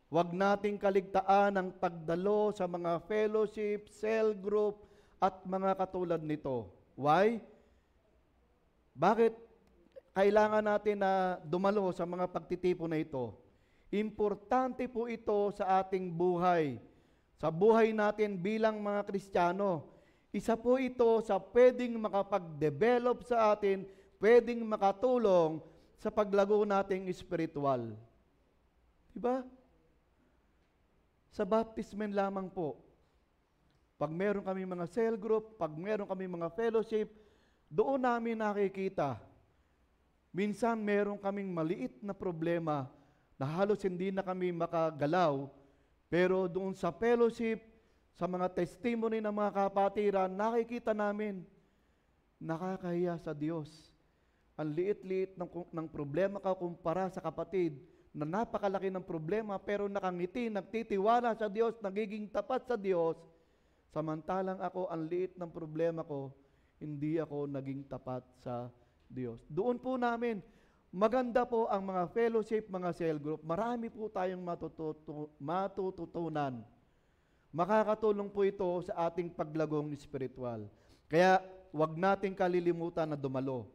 Huwag nating kaligtaan ang pagdalo sa mga fellowship, cell group, at mga katulad nito. Why? Bakit kailangan natin na dumalo sa mga pagtitipon na ito? Importante po ito sa ating buhay. Sa buhay natin bilang mga Kristiyano. Isa po ito sa pwedeng makapag-develop sa atin, pwedeng makatulong sa paglago nating espiritual. Diba? Sa baptismen lamang po. Pag meron kami mga cell group, pag meron kami mga fellowship, doon namin nakikita. Minsan meron kaming maliit na problema na halos hindi na kami makagalaw, pero doon sa fellowship, sa mga testimony ng mga kapatiran, nakikita namin, nakakahiya sa Diyos. Ang liit-liit ng problema ka kumpara sa kapatid na napakalaki ng problema pero nakangiti, nagtitiwala sa Diyos, nagiging tapat sa Diyos. Samantalang ako, ang liit ng problema ko, hindi ako naging tapat sa Diyos. Doon po namin, maganda po ang mga fellowship, mga cell group. Marami po tayong matututunan. Makakatulong po ito sa ating paglagong espiritual. Kaya, huwag nating kalilimutan na dumalo.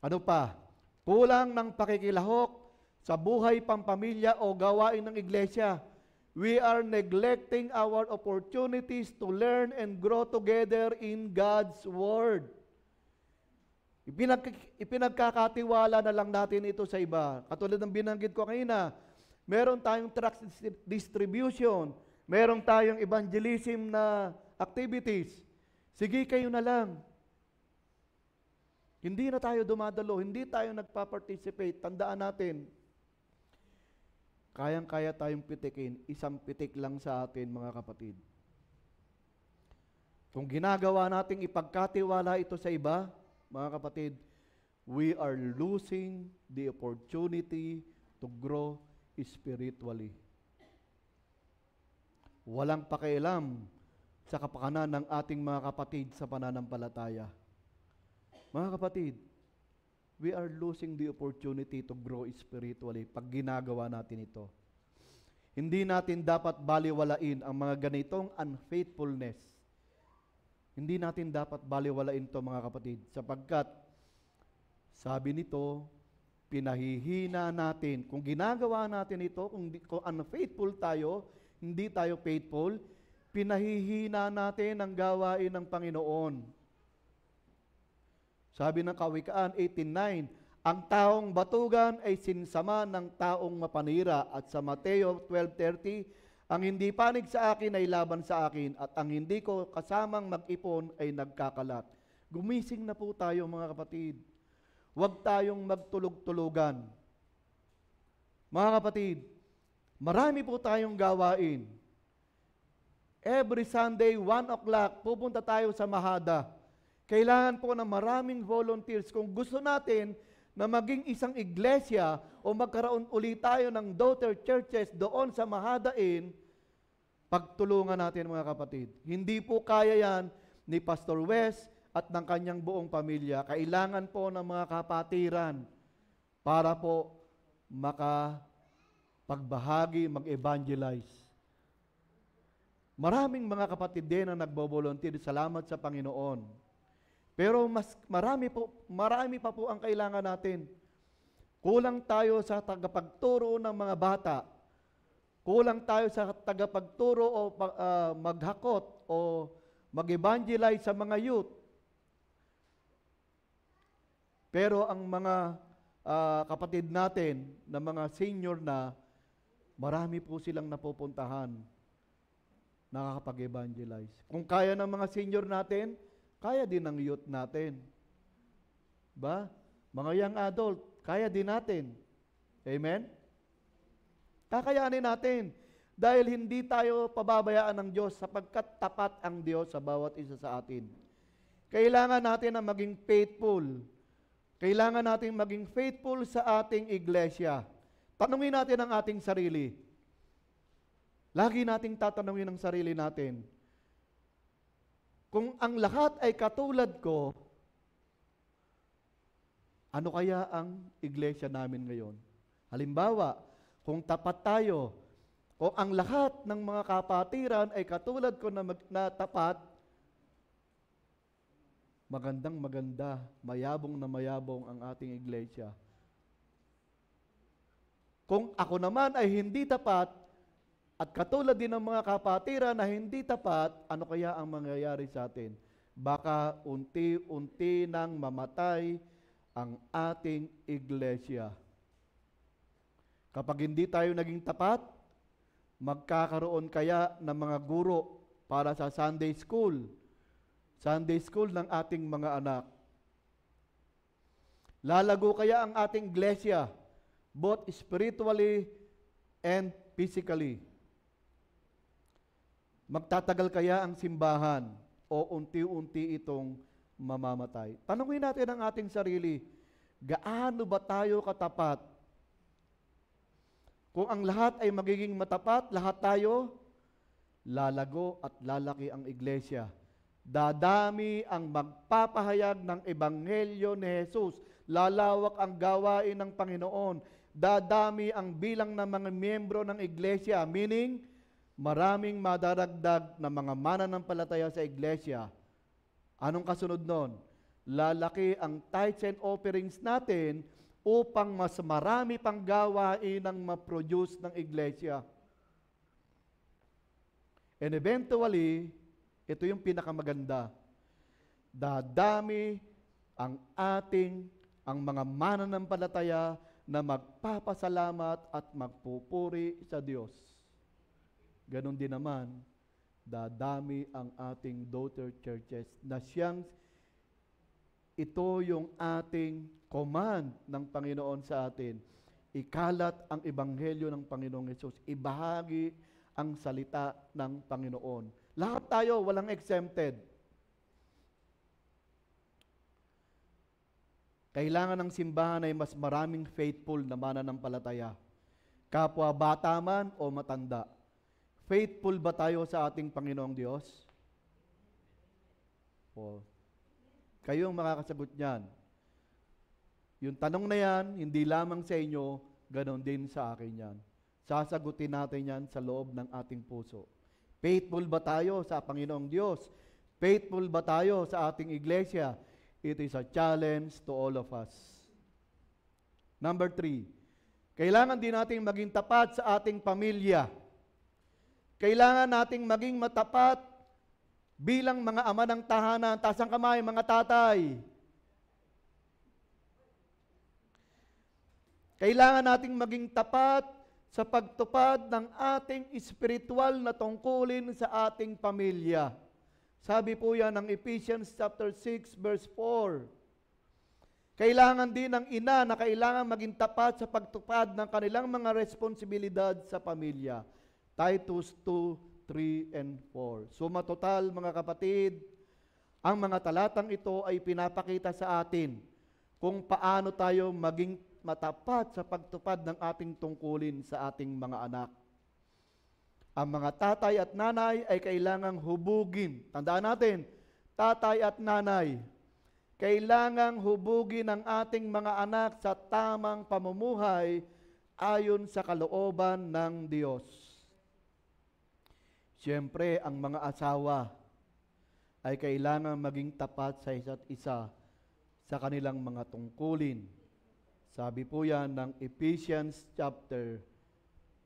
Ano pa? Kulang ng pakikilahok sa buhay pampamilya o gawain ng iglesia. We are neglecting our opportunities to learn and grow together in God's Word. Ipinagkakatiwala na lang natin ito sa iba. Katulad ng binanggit ko kanina, meron tayong tract distribution, meron tayong evangelism na activities. Sige, kayo na lang. Hindi na tayo dumadalo, hindi tayo nagpa-participate. Tandaan natin, kayang-kaya tayong pitikin, isang pitik lang sa atin, mga kapatid. Kung ginagawa nating ipagkatiwala ito sa iba, mga kapatid, we are losing the opportunity to grow spiritually. Walang pakialam sa kapakanan ng ating mga kapatid sa pananampalataya. Mga kapatid, we are losing the opportunity to grow spiritually pag ginagawa natin ito. Hindi natin dapat baliwalain ang mga ganitong unfaithfulness. Hindi natin dapat baliwalain ito, mga kapatid, sapagkat sabi nito, pinahihina natin. Kung ginagawa natin ito, kung unfaithful tayo, hindi tayo faithful, pinahihina natin ang gawain ng Panginoon. Sabi ng Kawikaan 18:9, ang taong batugan ay sinsama ng taong mapanira. At sa Mateo 12:30, ang hindi panig sa akin ay laban sa akin, at ang hindi ko kasamang mag-ipon ay nagkakalat. Gumising na po tayo, mga kapatid. Huwag tayong magtulog-tulugan. Mga kapatid, marami po tayong gawain. Every Sunday, 1 o'clock, pupunta tayo sa Mahada. Kailangan po ng maraming volunteers. Kung gusto natin na maging isang iglesia o magkaroon ulit tayo ng daughter churches doon sa Mahadain, pagtulungan natin mga kapatid. Hindi po kaya yan ni Pastor Wes at ng kanyang buong pamilya. Kailangan po ng mga kapatiran para po makapagbahagi, mag-evangelize. Maraming mga kapatid din na nagbo-volunteer. Salamat sa Panginoon. Pero marami pa po ang kailangan natin. Kulang tayo sa tagapagturo ng mga bata. Kulang tayo sa tagapagturo o maghakot o mag-evangelize sa mga youth. Pero ang mga kapatid natin na mga senior na, marami po silang napupuntahan, nakakapag-evangelize. Kung kaya ng mga senior natin, kaya din ng youth natin. Ba? Mga young adult, kaya din natin. Amen? Kakayanin natin. Dahil hindi tayo pababayaan ng Diyos sapagkat tapat ang Diyos sa bawat isa sa atin. Kailangan natin na maging faithful. Kailangan natin maging faithful sa ating iglesia. Tanungin natin ang ating sarili. Lagi nating tatanungin ang sarili natin. Kung ang lahat ay katulad ko, ano kaya ang iglesia namin ngayon? Halimbawa, kung tapat tayo, o ang lahat ng mga kapatiran ay katulad ko na tapat, magandang maganda, mayabong na mayabong ang ating iglesia. Kung ako naman ay hindi tapat, at katulad din ng mga kapatiran na hindi tapat, ano kaya ang mangyayari sa atin? Baka unti-unti nang mamatay ang ating iglesia. Kapag hindi tayo naging tapat, magkakaroon kaya ng mga guro para sa Sunday school ng ating mga anak. Lalago kaya ang ating iglesia, both spiritually and physically. Magtatagal kaya ang simbahan o unti-unti itong mamamatay? Tanungin natin ang ating sarili, gaano ba tayo katapat? Kung ang lahat ay magiging matapat, lahat tayo, lalago at lalaki ang iglesia. Dadami ang magpapahayag ng ebanghelyo ni Jesus. Lalawak ang gawain ng Panginoon. Dadami ang bilang ng mga miyembro ng iglesia, meaning, maraming madaragdag na mga mananampalataya sa iglesia. Anong kasunod nun? Lalaki ang tithes and offerings natin upang mas marami pang gawain ang ma-produce ng iglesia. And eventually, ito yung pinakamaganda. Dadami ang mga mananampalataya na magpapasalamat at magpupuri sa Diyos. Ganon din naman, dadami ang ating daughter churches na ito yung ating command ng Panginoon sa atin. Ikalat ang ebanghelyo ng Panginoong Hesus. Ibahagi ang salita ng Panginoon. Lahat tayo, walang exempted. Kailangan ng simbahan ay mas maraming faithful na mananampalataya. Kapwa bata man o matanda. Faithful ba tayo sa ating Panginoong Diyos? O, kayo ang makakasagot niyan. Yung tanong na yan, hindi lamang sa inyo, ganon din sa akin yan. Sasagutin natin yan sa loob ng ating puso. Faithful ba tayo sa Panginoong Diyos? Faithful ba tayo sa ating iglesia? It is a challenge to all of us. Number 3, kailangan din nating maging tapat sa ating pamilya. Kailangan nating maging matapat bilang mga ama ng tahanan. Taas ang kamay, mga tatay. Kailangan nating maging tapat sa pagtupad ng ating espiritual na tungkulin sa ating pamilya. Sabi po yan ng Ephesians chapter 6 verse 4. Kailangan din ng ina na kailangan maging tapat sa pagtupad ng kanilang mga responsibilidad sa pamilya. Titus 2, 3, and 4. Suma total, mga kapatid, Ang mga talatang ito ay pinapakita sa atin kung paano tayo maging matapat sa pagtupad ng ating tungkulin sa ating mga anak. Ang mga tatay at nanay ay kailangang hubugin. Tandaan natin, tatay at nanay, kailangang hubugin ang ating mga anak sa tamang pamumuhay ayon sa kalooban ng Diyos. Siyempre, ang mga asawa ay kailangan maging tapat sa isa't isa sa kanilang mga tungkulin. Sabi po yan ng Ephesians chapter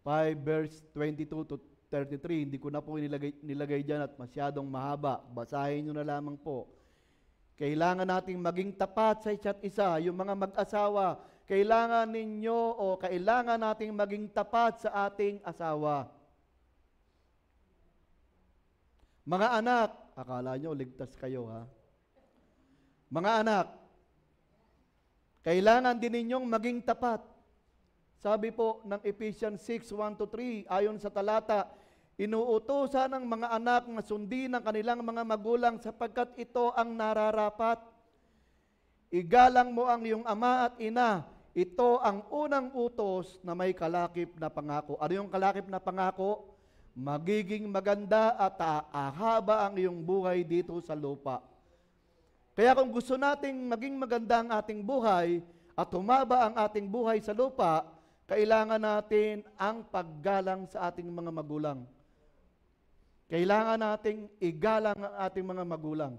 5 verse 22 to 33. Hindi ko na po nilagay dyan at masyadong mahaba. Basahin nyo na lamang po. Kailangan nating maging tapat sa isa't isa. Yung mga mag-asawa, kailangan ninyo o kailangan nating maging tapat sa ating asawa. Mga anak, akala nyo ligtas kayo ha? Mga anak, kailangan din ninyong maging tapat. Sabi po ng Ephesians 6:1-3, ayon sa talata, inuutosan ng mga anak na sundin ang kanilang mga magulang sapagkat ito ang nararapat. Igalang mo ang iyong ama at ina. Ito ang unang utos na may kalakip na pangako. Ano yung kalakip na pangako? Magiging maganda at ahaba ang iyong buhay dito sa lupa. Kaya kung gusto nating maging maganda ang ating buhay at humaba ang ating buhay sa lupa, kailangan natin ang paggalang sa ating mga magulang. Kailangan nating igalang ang ating mga magulang.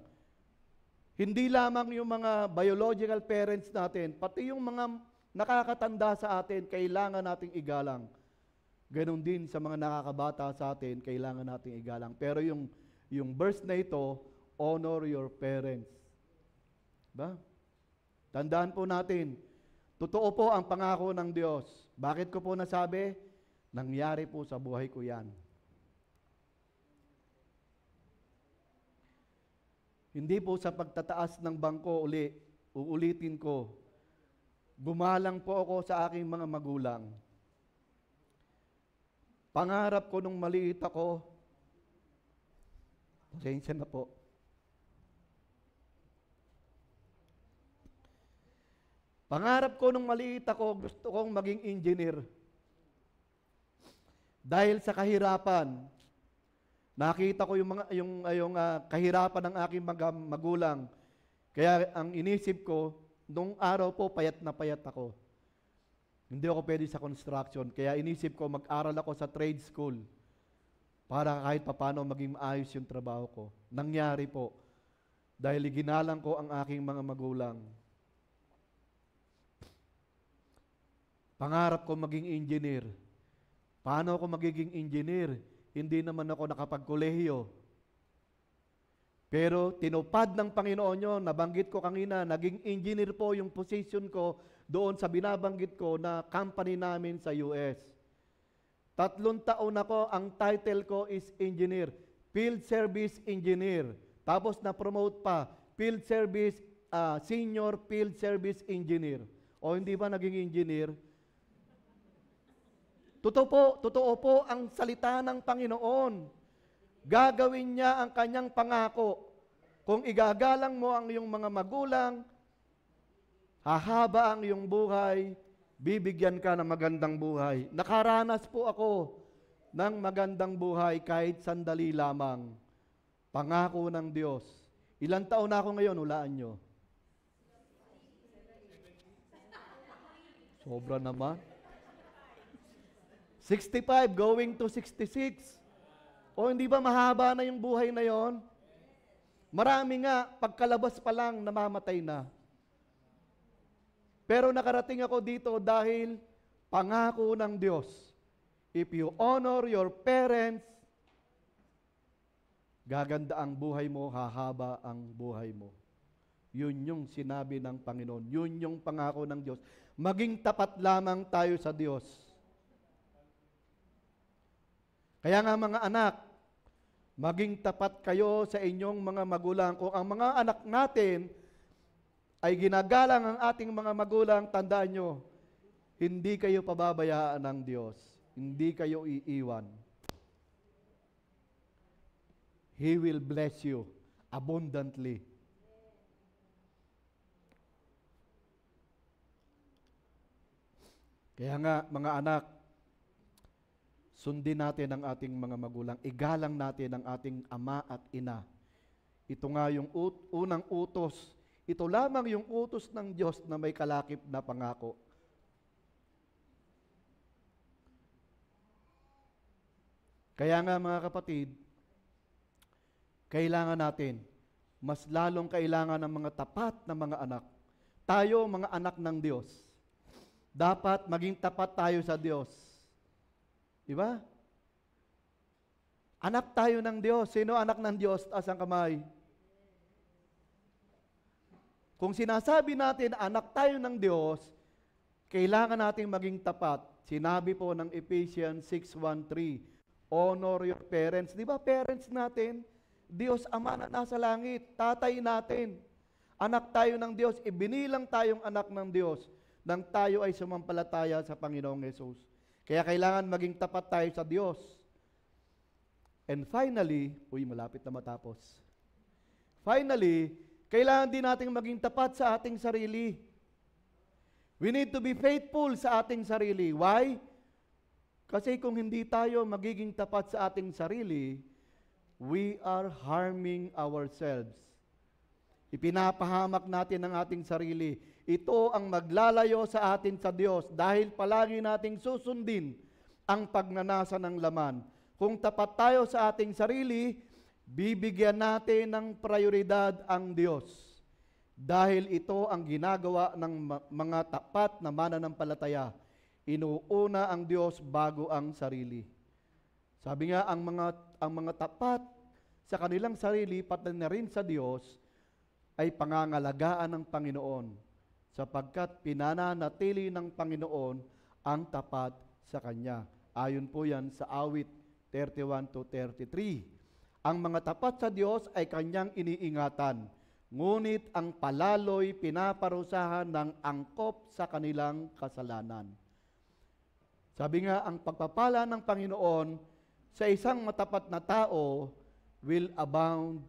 Hindi lamang yung mga biological parents natin, pati yung mga nakakatanda sa atin, kailangan nating igalang. Ganon din sa mga nakakabata sa atin, kailangan nating igalang. Pero yung verse na ito, honor your parents. Ba? Tandaan po natin, totoo po ang pangako ng Diyos. Bakit ko po nasabi? Nangyari po sa buhay ko yan. Hindi po sa pagtataas ng bangko uulitin ko, gumalang po ako sa aking mga magulang. Pangarap ko nung maliit ako, pasensya na po, pangarap ko nung maliit ako, gusto kong maging engineer. Dahil sa kahirapan, nakita ko yung kahirapan ng aking mga magulang. Kaya ang inisip ko, nung araw po, payat na payat ako. Hindi ako pwede sa construction. Kaya inisip ko, mag-aral ako sa trade school para kahit papano maging maayos yung trabaho ko. Nangyari po. Dahil ginalang ko ang aking mga magulang. Pangarap ko maging engineer. Paano ako magiging engineer? Hindi naman ako nakapagkolehiyo. Pero tinupad ng Panginoon yun, nabanggit ko kanina, naging engineer po yung position ko doon sa binabanggit ko na company namin sa US. 3 taon ako, ang title ko is engineer, field service engineer. Tapos na-promote pa, senior field service engineer. O hindi ba naging engineer? Totoo po ang salita ng Panginoon. Gagawin niya ang kanyang pangako. Kung igagalang mo ang iyong mga magulang, hahaba ang iyong buhay, bibigyan ka ng magandang buhay. Nakaranas po ako ng magandang buhay kahit sandali lamang. Pangako ng Diyos. Ilang taon na ako ngayon, hulaan nyo? Sobra naman. 65 going to 66. O hindi ba mahaba na yung buhay na yon? Marami nga, pagkalabas pa lang, namamatay na. Pero nakarating ako dito dahil pangako ng Diyos. If you honor your parents, gaganda ang buhay mo, hahaba ang buhay mo. Yun yung sinabi ng Panginoon. Yun yung pangako ng Diyos. Maging tapat lamang tayo sa Diyos. Kaya nga mga anak, maging tapat kayo sa inyong mga magulang. Kung ang mga anak natin ay ginagalang ang ating mga magulang, tandaan nyo, hindi kayo pababayaan ng Diyos. Hindi kayo iiwan. He will bless you. abundantly. Kaya nga, mga anak, sundin natin ang ating mga magulang. Igalang natin ang ating ama at ina. Ito nga yung unang utos. Ito lamang yung utos ng Diyos na may kalakip na pangako. Kaya nga mga kapatid, kailangan natin, mas lalong kailangan ng mga tapat na mga anak. Tayo, mga anak ng Diyos. Dapat maging tapat tayo sa Diyos. Di ba? Anak tayo ng Diyos. Sino anak ng Diyos? Taas ang kamay. Kung sinasabi natin anak tayo ng Diyos, kailangan nating maging tapat. Sinabi po ng Ephesians 6:1-3, honor your parents. Di ba parents natin? Diyos Ama na nasa langit, tatay natin. Anak tayo ng Diyos, ibinilang tayong anak ng Diyos nang tayo ay sumampalataya sa Panginoong Yesus. Kaya kailangan maging tapat tayo sa Diyos. And finally, malapit na matapos. Finally, kailangan din nating maging tapat sa ating sarili. We need to be faithful sa ating sarili. Why? Kasi kung hindi tayo magiging tapat sa ating sarili, we are harming ourselves. Ipinapahamak natin ang ating sarili. Ito ang maglalayo sa atin sa Diyos dahil palagi nating susundin ang pagnanasa ng laman. Kung tapat tayo sa ating sarili, bibigyan natin ng prioridad ang Diyos. Dahil ito ang ginagawa ng mga tapat na mananampalataya. Inuuna ang Diyos bago ang sarili. Sabi nga, ang mga tapat sa kanilang sarili, pati na rin sa Diyos, ay pangangalagaan ng Panginoon, sapagkat pinananatili ng Panginoon ang tapat sa Kanya. Ayon po yan sa awit 31-33. Ang mga tapat sa Diyos ay Kanyang iniingatan, ngunit ang palaloy pinaparusahan ng angkop sa kanilang kasalanan. Sabi nga, ang pagpapala ng Panginoon sa isang matapat na tao will abound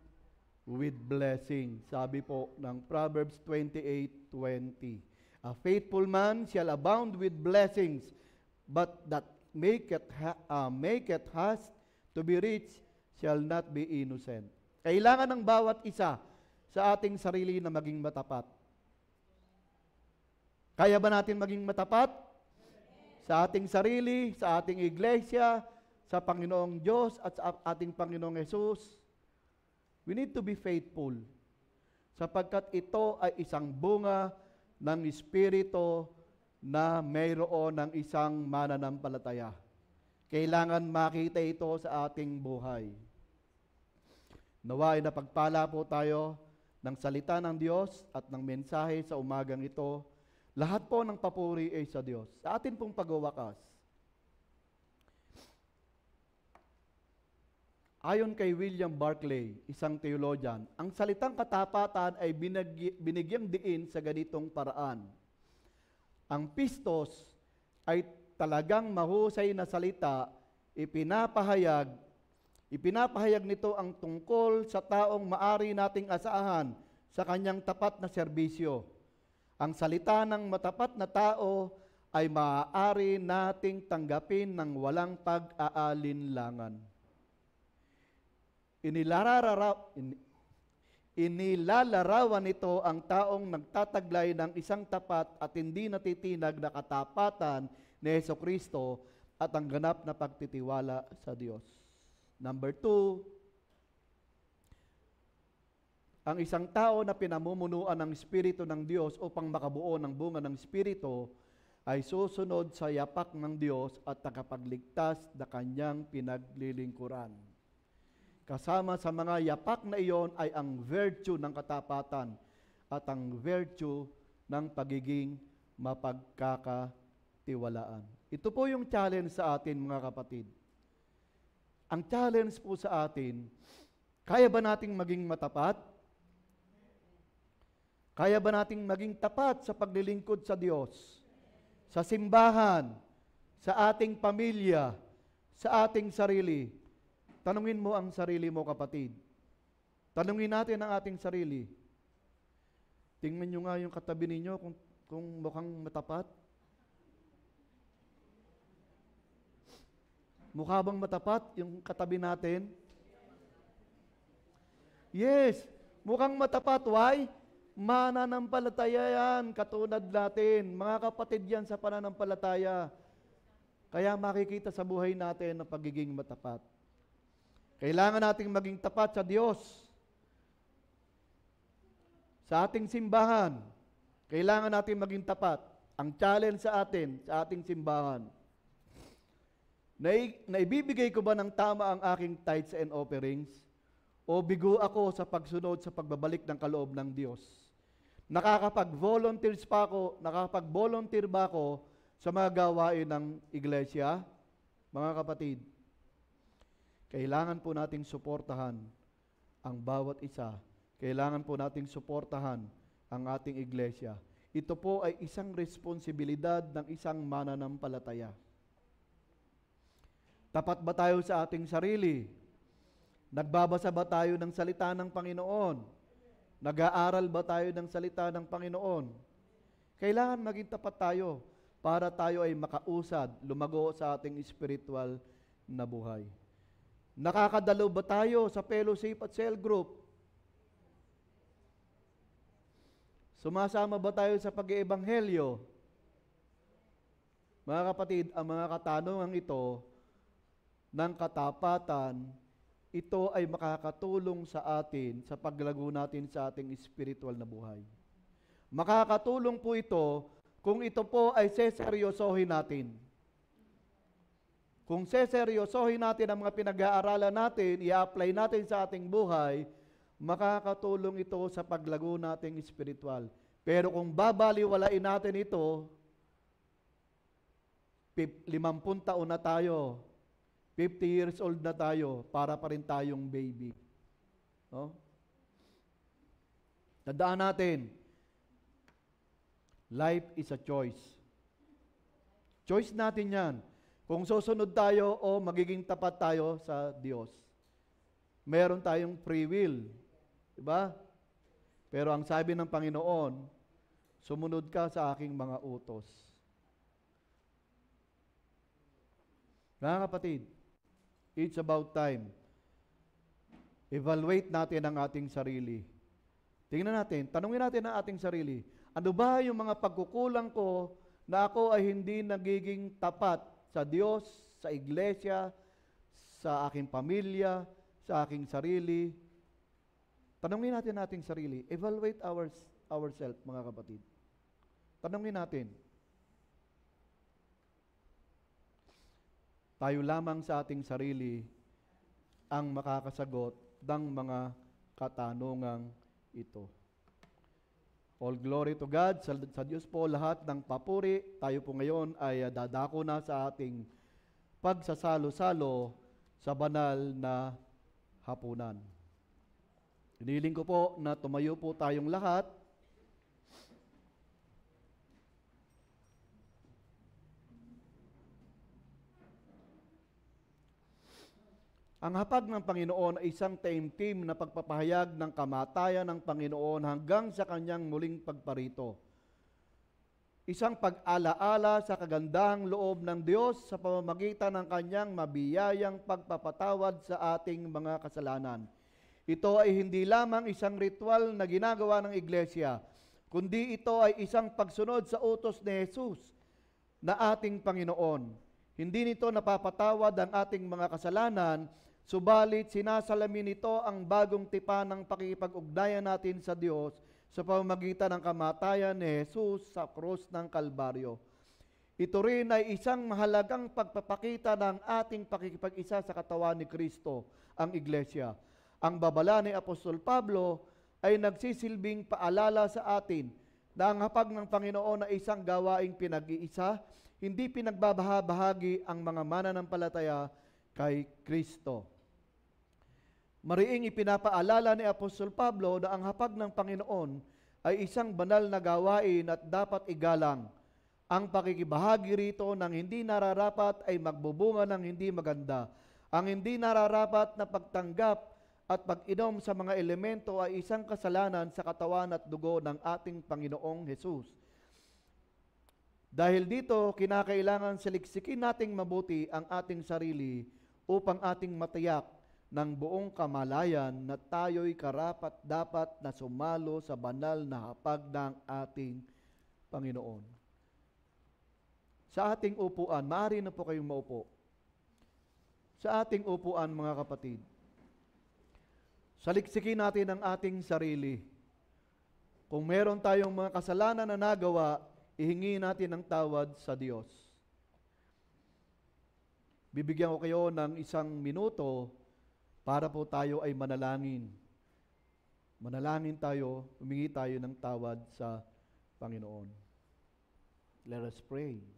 with blessing. Sabi po ng Proverbs 28:20. A faithful man shall abound with blessings, but that maketh haste to be rich shall not be innocent. Kailangan ng bawat isa sa ating sarili na maging matapat. Kaya ba natin maging matapat? Sa ating sarili, sa ating iglesia, sa Panginoong Diyos at sa ating Panginoong Yesus. We need to be faithful sapagkat ito ay isang bunga ng Espiritu na mayroon ng isang mananampalataya. Kailangan makita ito sa ating buhay. Naway napagpala po tayo ng salita ng Diyos at ng mensahe sa umagang ito. Lahat po ng papuri ay sa Diyos. Sa atin pong pagwawakas. Ayon kay William Barclay, isang theologian, ang salitang katapatan ay binigyang diin sa ganitong paraan. Ang pistos ay talagang mahusay na salita, ipinapahayag nito ang tungkol sa taong maari nating asahan sa kanyang tapat na serbisyo. Ang salita ng matapat na tao ay maaari nating tanggapin ng walang pag-aalinlangan. Inilalarawan nito ang taong nagtataglay ng isang tapat at hindi natitinag na katapatan ni Jesucristo at ang ganap na pagtitiwala sa Diyos. Number 2, ang isang tao na pinamumunuan ng Espiritu ng Diyos upang makabuo ng bunga ng Espiritu ay susunod sa yapak ng Diyos at nakapagligtas na kanyang pinaglilingkuran. Kasama sa mga yapak na iyon ay ang virtue ng katapatan at ang virtue ng pagiging mapagkakatiwalaan. Ito po yung challenge sa atin, mga kapatid. Ang challenge po sa atin, kaya ba nating maging matapat? Kaya ba nating maging tapat sa paglilingkod sa Diyos? Sa simbahan, sa ating pamilya, sa ating sarili? Tanungin mo ang sarili mo, kapatid. Tanungin natin ang ating sarili. Tingnan nyo nga yung katabi ninyo kung mukhang matapat. Mukha bang matapat yung katabi natin? Yes, mukhang matapat. Why? Mananampalataya yan, katulad natin. Mga kapatid yan sa pananampalataya. Kaya makikita sa buhay natin ang pagiging matapat. Kailangan nating maging tapat sa Diyos. Sa ating simbahan, kailangan nating maging tapat. Ang challenge sa atin, sa ating simbahan, naibibigay ko ba ng tama ang aking tithes and offerings? O bigo ako sa pagsunod sa pagbabalik ng kaloob ng Diyos? Nakakapag-volunteer ba ako sa mga gawain ng iglesia? Mga kapatid, kailangan po nating suportahan ang bawat isa. Kailangan po nating suportahan ang ating iglesia. Ito po ay isang responsibilidad ng isang mananampalataya. Tapat ba tayo sa ating sarili? Nagbabasa ba tayo ng salita ng Panginoon? Nag-aaral ba tayo ng salita ng Panginoon? Kailangan maging tapat tayo para tayo ay makausad, lumago sa ating spiritual na buhay. Nakakadalo ba tayo sa fellowship at cell group? Sumasama ba tayo sa pag-iebanghelyo? Mga kapatid, ang mga katanungan ito ng katapatan, ito ay makakatulong sa atin sa paglago natin sa ating spiritual na buhay. Makakatulong po ito kung ito po ay seseryosohin natin. Kung seseryosohin natin ang mga pinag-aaralan natin, i-apply natin sa ating buhay, makakatulong ito sa paglago nating spiritual. Pero kung babaliwalain natin ito, 50 taon na tayo, 50 years old na tayo, para pa rin tayong baby. No? Tandaan natin, life is a choice. Choice natin yan. Kung susunod tayo o magiging tapat tayo sa Diyos. Meron tayong free will. Diba? Pero ang sabi ng Panginoon, sumunod ka sa aking mga utos. Mga kapatid, it's about time. Evaluate natin ang ating sarili. Tingnan natin, tanungin natin ang ating sarili. Ano ba yung mga pagkukulang ko na ako ay hindi nagiging tapat sa Diyos, sa iglesia, sa aking pamilya, sa aking sarili? Tanungin natin ating sarili. Evaluate ourselves, mga kapatid. Tanungin natin. Tayo lamang sa ating sarili ang makakasagot ng mga katanungang ito. All glory to God. Sa Diyos po lahat ng papuri. Tayo po ngayon ay dadako na sa ating pagsasalo-salo sa banal na hapunan. Hiniling ko po na tumayo po tayong lahat. Ang hapag ng Panginoon ay isang taimtim na pagpapahayag ng kamatayan ng Panginoon hanggang sa kanyang muling pagparito. Isang pag-alaala sa kagandahang loob ng Diyos sa pamamagitan ng kanyang mabiyayang pagpapatawad sa ating mga kasalanan. Ito ay hindi lamang isang ritual na ginagawa ng iglesia, kundi ito ay isang pagsunod sa utos ni Jesus na ating Panginoon. Hindi nito napapatawad ang ating mga kasalanan, subalit sinasalamin nito ang bagong tipan ng pakikipag-ugnayan natin sa Diyos sa pamamagitan ng kamatayan ni Jesus sa krus ng Kalbaryo. Ito rin ay isang mahalagang pagpapakita ng ating pakikipag-isa sa katawan ni Kristo, ang iglesia. Ang babala ni Apostol Pablo ay nagsisilbing paalala sa atin na ang hapag ng Panginoon ay isang gawaing pinag-iisa, hindi pinagbabahabahagi ang mga mananampalataya kay Kristo. Mariing ipinapaalala ni Apostol Pablo na ang hapag ng Panginoon ay isang banal na gawain at dapat igalang. Ang pakikibahagi rito ng hindi nararapat ay magbubunga ng hindi maganda. Ang hindi nararapat na pagtanggap at pag-inom sa mga elemento ay isang kasalanan sa katawan at dugo ng ating Panginoong Hesus. Dahil dito, kinakailangan saliksikin nating mabuti ang ating sarili upang ating matiyak ng buong kamalayan na tayo'y karapat-dapat na sumalo sa banal na hapag ng ating Panginoon. Sa ating upuan, maaari na po kayong maupo. Sa ating upuan, mga kapatid, saliksikin natin ang ating sarili. Kung meron tayong mga kasalanan na nagawa, ihingi natin ng tawad sa Diyos. Bibigyan ko kayo ng 1 minuto para po tayo ay manalangin. Manalangin tayo, humingi tayo ng tawad sa Panginoon. Let us pray.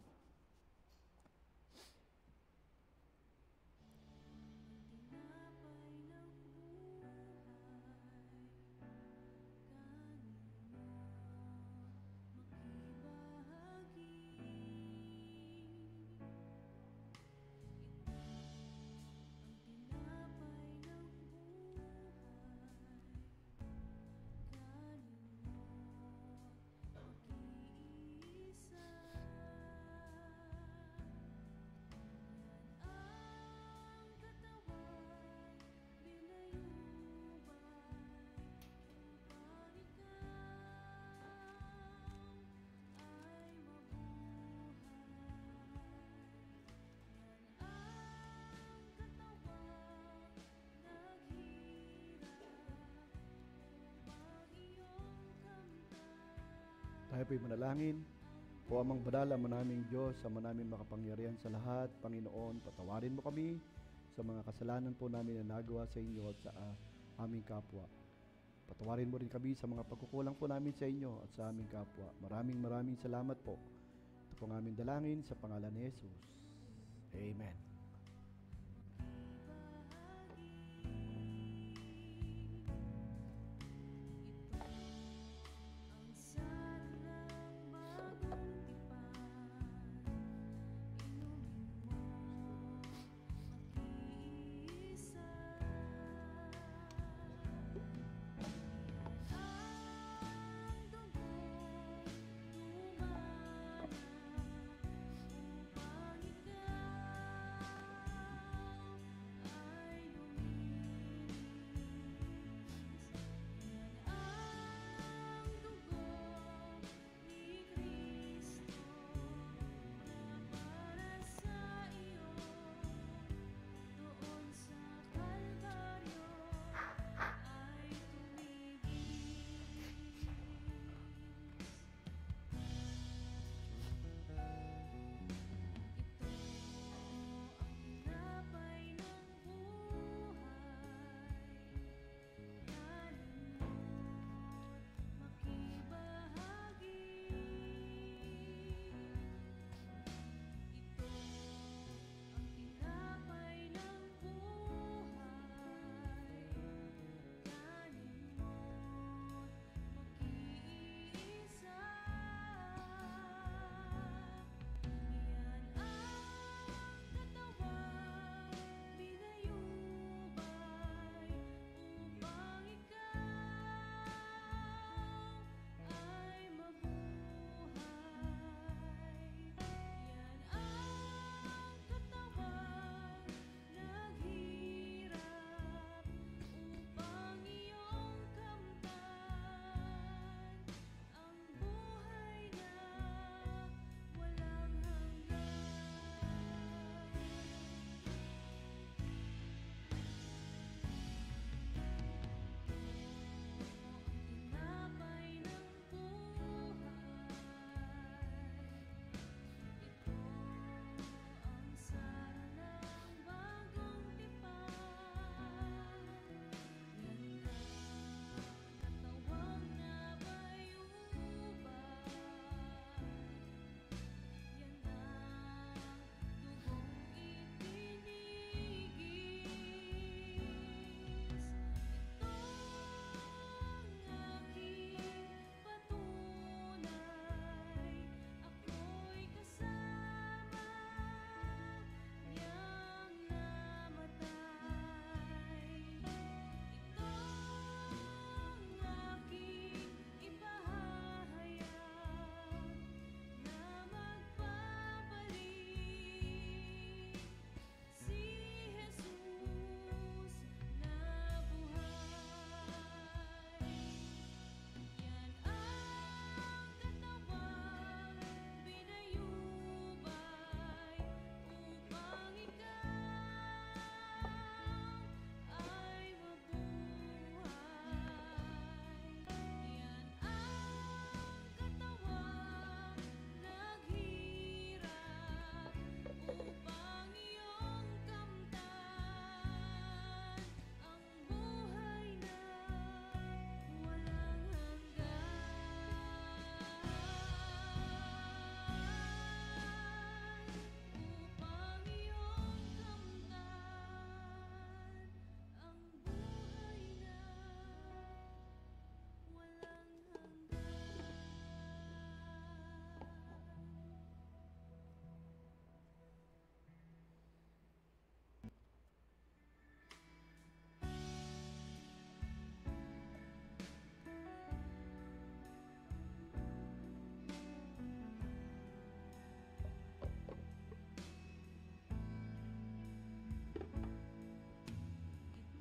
Tayo po'y manalangin. O amang banal, ama naming Diyos, ama namin makapangyarihan sa lahat, Panginoon, patawarin mo kami sa mga kasalanan po namin na nagawa sa inyo at sa aming kapwa. Patawarin mo rin kami sa mga pagkukulang po namin sa inyo at sa aming kapwa. Maraming salamat po. Ito po ang aming dalangin sa pangalan ni Jesus. Amen.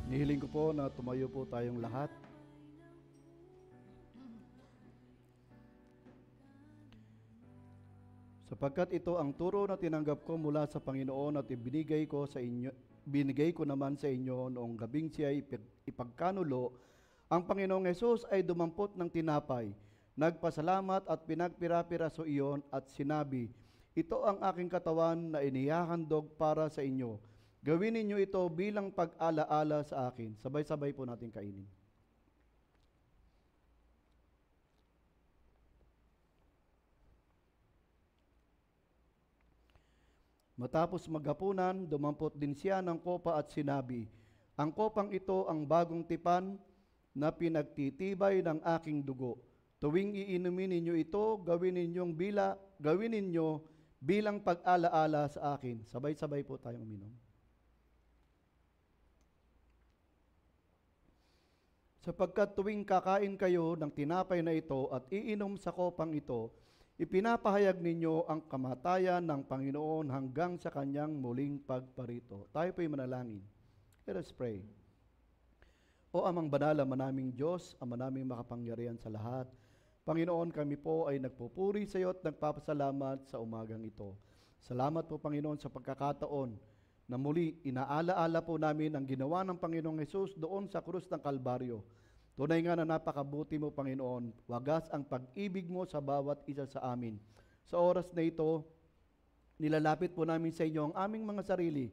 Nihiling ko po na tumayo po tayong lahat. Sapagkat ito ang turo na tinanggap ko mula sa Panginoon at binigay ko naman sa inyo noong gabing siya ipagkanulo, ang Panginoong Hesus ay dumampot ng tinapay, nagpasalamat at pinagpira-piraso iyon at sinabi, ito ang aking katawan na inihahandog para sa inyo. Gawin ninyo ito bilang pag-alaala sa akin. Sabay-sabay po natin kainin. Matapos maghapunan, dumampot din siya ng kopa at sinabi, ang kopang ito ang bagong tipan na pinagtitibay ng aking dugo. Tuwing iinumin ninyo ito, gawin ninyo bilang pag-alaala sa akin. Sabay-sabay po tayong uminom. Sapagkat tuwing kakain kayo ng tinapay na ito at iinom sa kopang ito, ipinapahayag ninyo ang kamatayan ng Panginoon hanggang sa kanyang muling pagparito. Tayo po'y manalangin. Let us pray. O amang banal, ama naming Diyos, ama naming makapangyarihan sa lahat, Panginoon, kami po ay nagpupuri sa iyo at nagpapasalamat sa umagang ito. Salamat po, Panginoon, sa pagkakataon na muli inaalaala po namin ang ginawa ng Panginoong Hesus doon sa krus ng Kalbaryo. Tunay nga na napakabuti mo, Panginoon. Wagas ang pag-ibig mo sa bawat isa sa amin. Sa oras na ito, nilalapit po namin sa inyo ang aming mga sarili.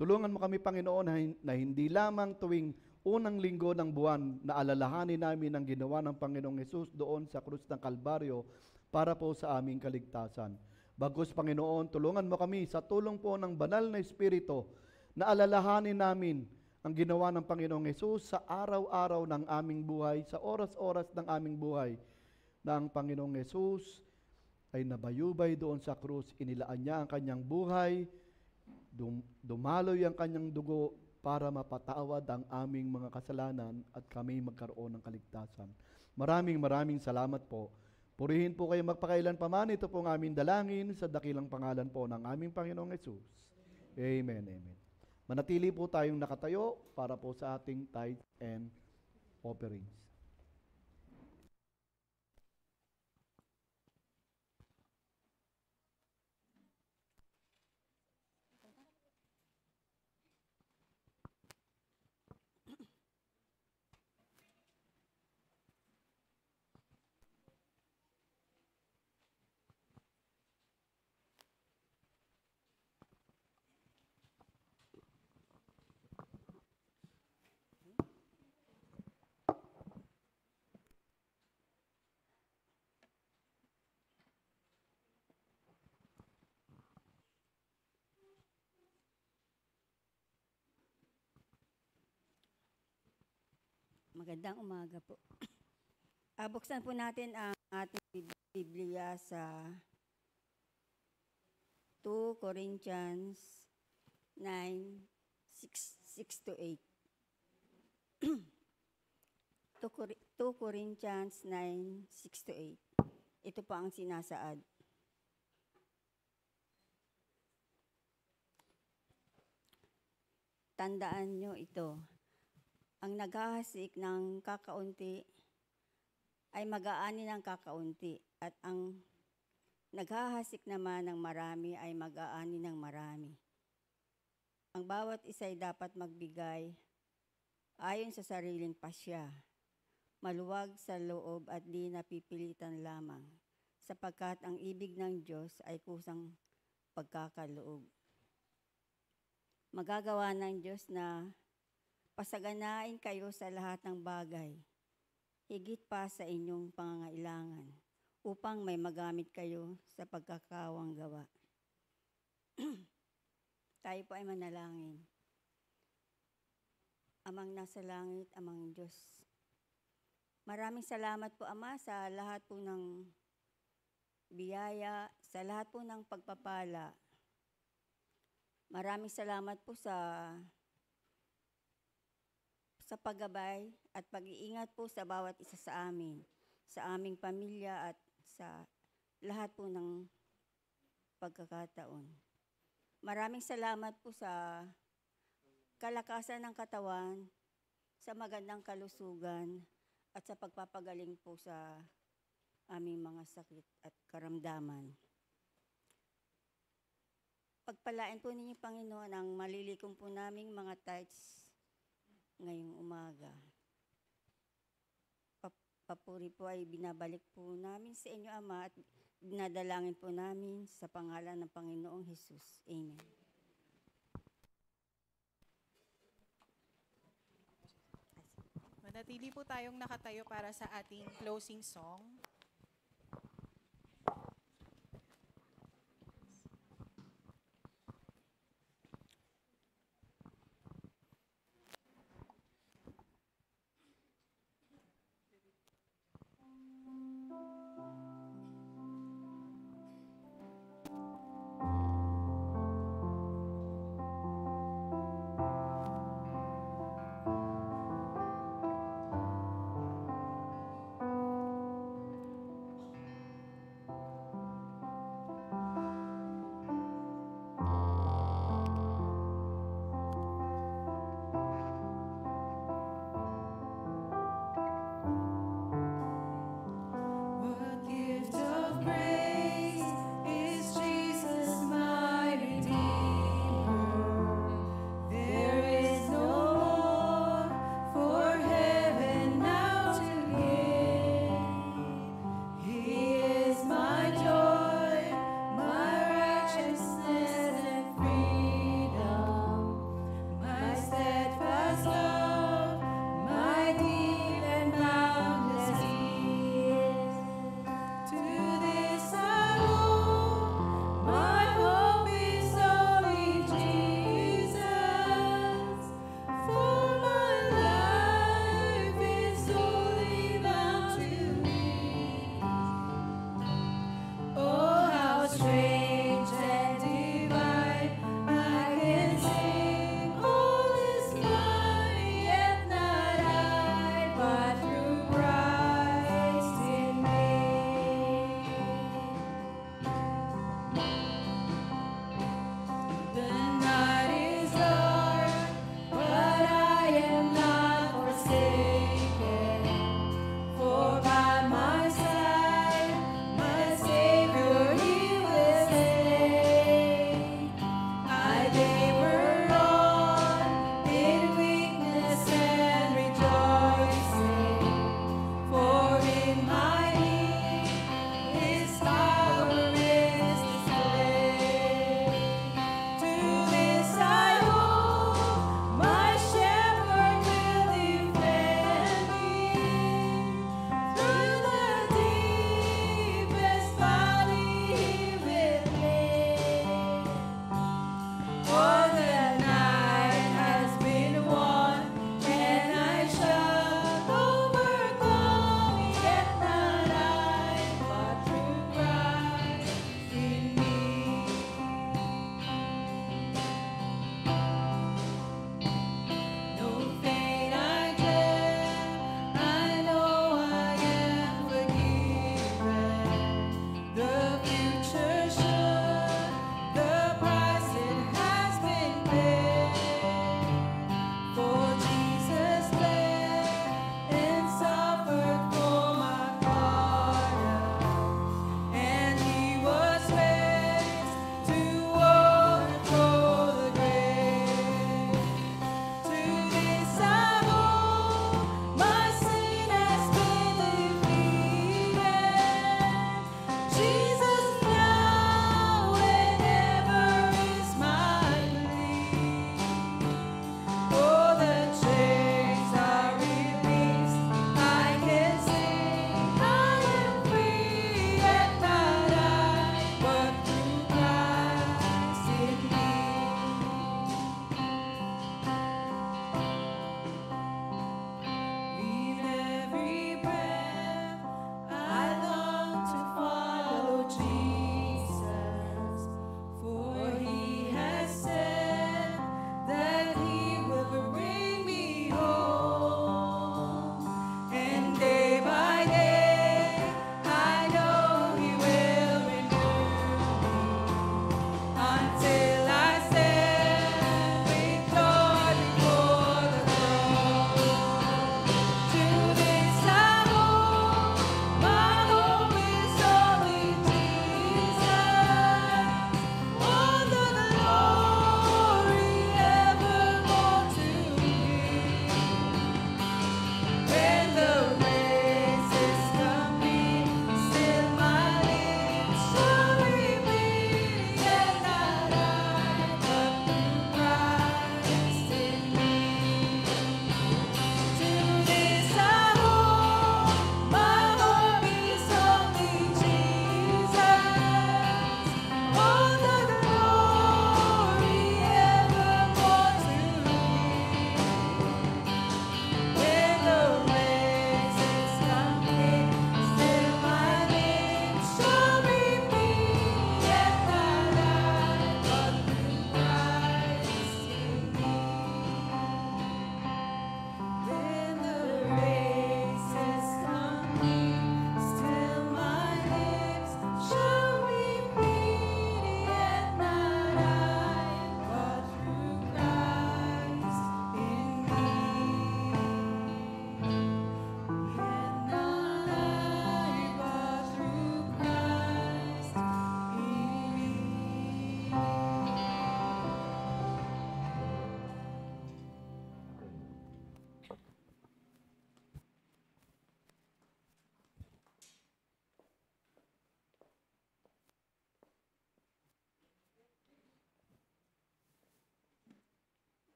Tulungan mo kami, Panginoon, na hindi lamang tuwing unang linggo ng buwan na alalahanin namin ang ginawa ng Panginoong Hesus doon sa krus ng Kalbaryo para po sa aming kaligtasan. Bagkus, Panginoon, tulungan mo kami sa tulong po ng banal na Espiritu na alalahanin namin ang ginawa ng Panginoong Hesus sa araw-araw ng aming buhay, sa oras-oras ng aming buhay, na ang Panginoong Hesus ay nabayubay doon sa krus, inilaan niya ang kanyang buhay, dumaloy ang kanyang dugo para mapatawad ang aming mga kasalanan at kami magkaroon ng kaligtasan. Maraming salamat po. Purihin po kayo magpakailan paman. Ito po ang aming dalangin sa dakilang pangalan po ng aming Panginoong Hesus. Amen, amen. Manatili po tayong nakatayo para po sa ating tithes and offerings. Magandang umaga po. Buksan po natin ang ating Biblia sa 2 Corinthians 9, 6 to 8. 2 Corinthians 9, 6 to 8. Ito po ang sinasaad. Tandaan nyo ito. Ang naghahasik ng kakaunti ay mag-aani ng kakaunti, at ang naghahasik naman ng marami ay mag-aani ng marami. Ang bawat isa ay dapat magbigay ayon sa sariling pasya, maluwag sa loob at di napipilitan lamang, sapagkat ang ibig ng Diyos ay kusang pagkakaloob. Magagawa ng Diyos na pasaganain kayo sa lahat ng bagay, higit pa sa inyong pangangailangan, upang may magamit kayo sa pagkakawang gawa. Tayo po ay manalangin. Amang nasa langit, amang Diyos, maraming salamat po, Ama, sa lahat po ng biyaya, sa lahat po ng pagpapala. Maraming salamat po sa paggabay at pag-iingat po sa bawat isa sa amin, sa aming pamilya at sa lahat po ng pagkakataon. Maraming salamat po sa kalakasan ng katawan, sa magandang kalusugan at sa pagpapagaling po sa aming mga sakit at karamdaman. Pagpalain po ninyo, Panginoon, ang malilikom po naming mga tithes ngayong umaga. Papuri po ay binabalik po namin sa inyo, Ama, at dinadalangin po namin sa pangalan ng Panginoong Hesus. Amen. Manatili po tayong nakatayo para sa ating closing song.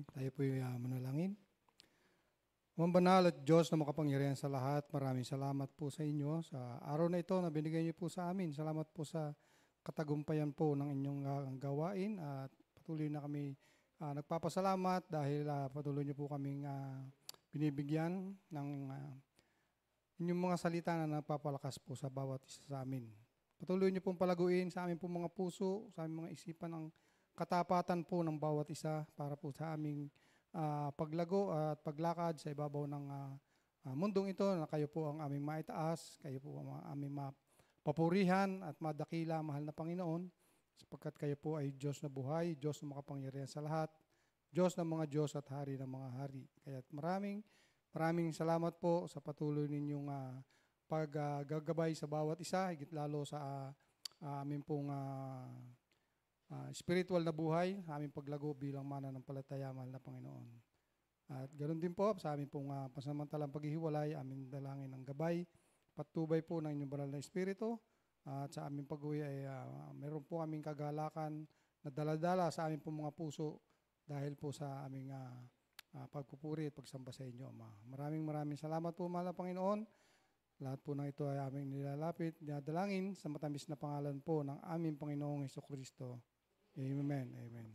Tayo po manalangin. Amang banal at Diyos na makapangyarihan sa lahat, maraming salamat po sa inyo sa araw na ito na binigay niyo po sa amin. Salamat po sa katagumpayan po ng inyong gawain at patuloy na kami nagpapasalamat dahil patuloy niyo po kaming binibigyan ng inyong mga salita na nagpapalakas po sa bawat isa sa amin. Patuloy niyo pong palaguin sa aming pong mga puso, sa aming mga isipan ng katapatan po ng bawat isa para po sa aming paglago at paglakad sa ibabaw ng mundong ito na kayo po ang aming maitaas, kayo po ang aming mapapurihan at madakila, mahal na Panginoon, sapagkat kayo po ay Diyos na buhay, Diyos na makapangyarihan sa lahat, Diyos ng mga Diyos at Hari ng mga Hari. Kaya maraming salamat po sa patuloy ninyong paggagabay sa bawat isa, higit lalo sa aming pong spiritual na buhay, aming paglago bilang mananampalataya, mahal na Panginoon. At ganoon din po sa aming pong pansamantalang paghihiwalay, aming dalangin ng gabay, patubay po ng inyong banal na Espiritu. At sa aming pag-uwi ay meron po aming kagalakan na daladala sa aming pong mga puso dahil po sa aming pagpupuri at pagsamba sa inyo, Ama. Maraming salamat po, mahal na Panginoon. Lahat po ng ito ay aming nilalapit, dinadalangin sa matamis na pangalan po ng aming Panginoong Hesukristo. Amen. Amen.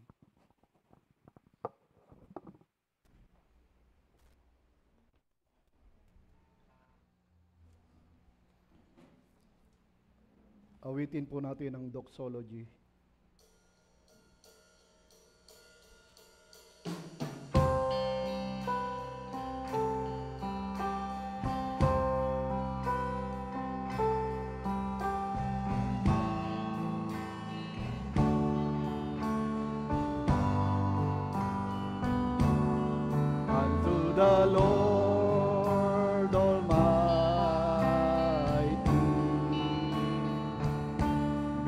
Awitin po natin ang doxology. The Lord Almighty,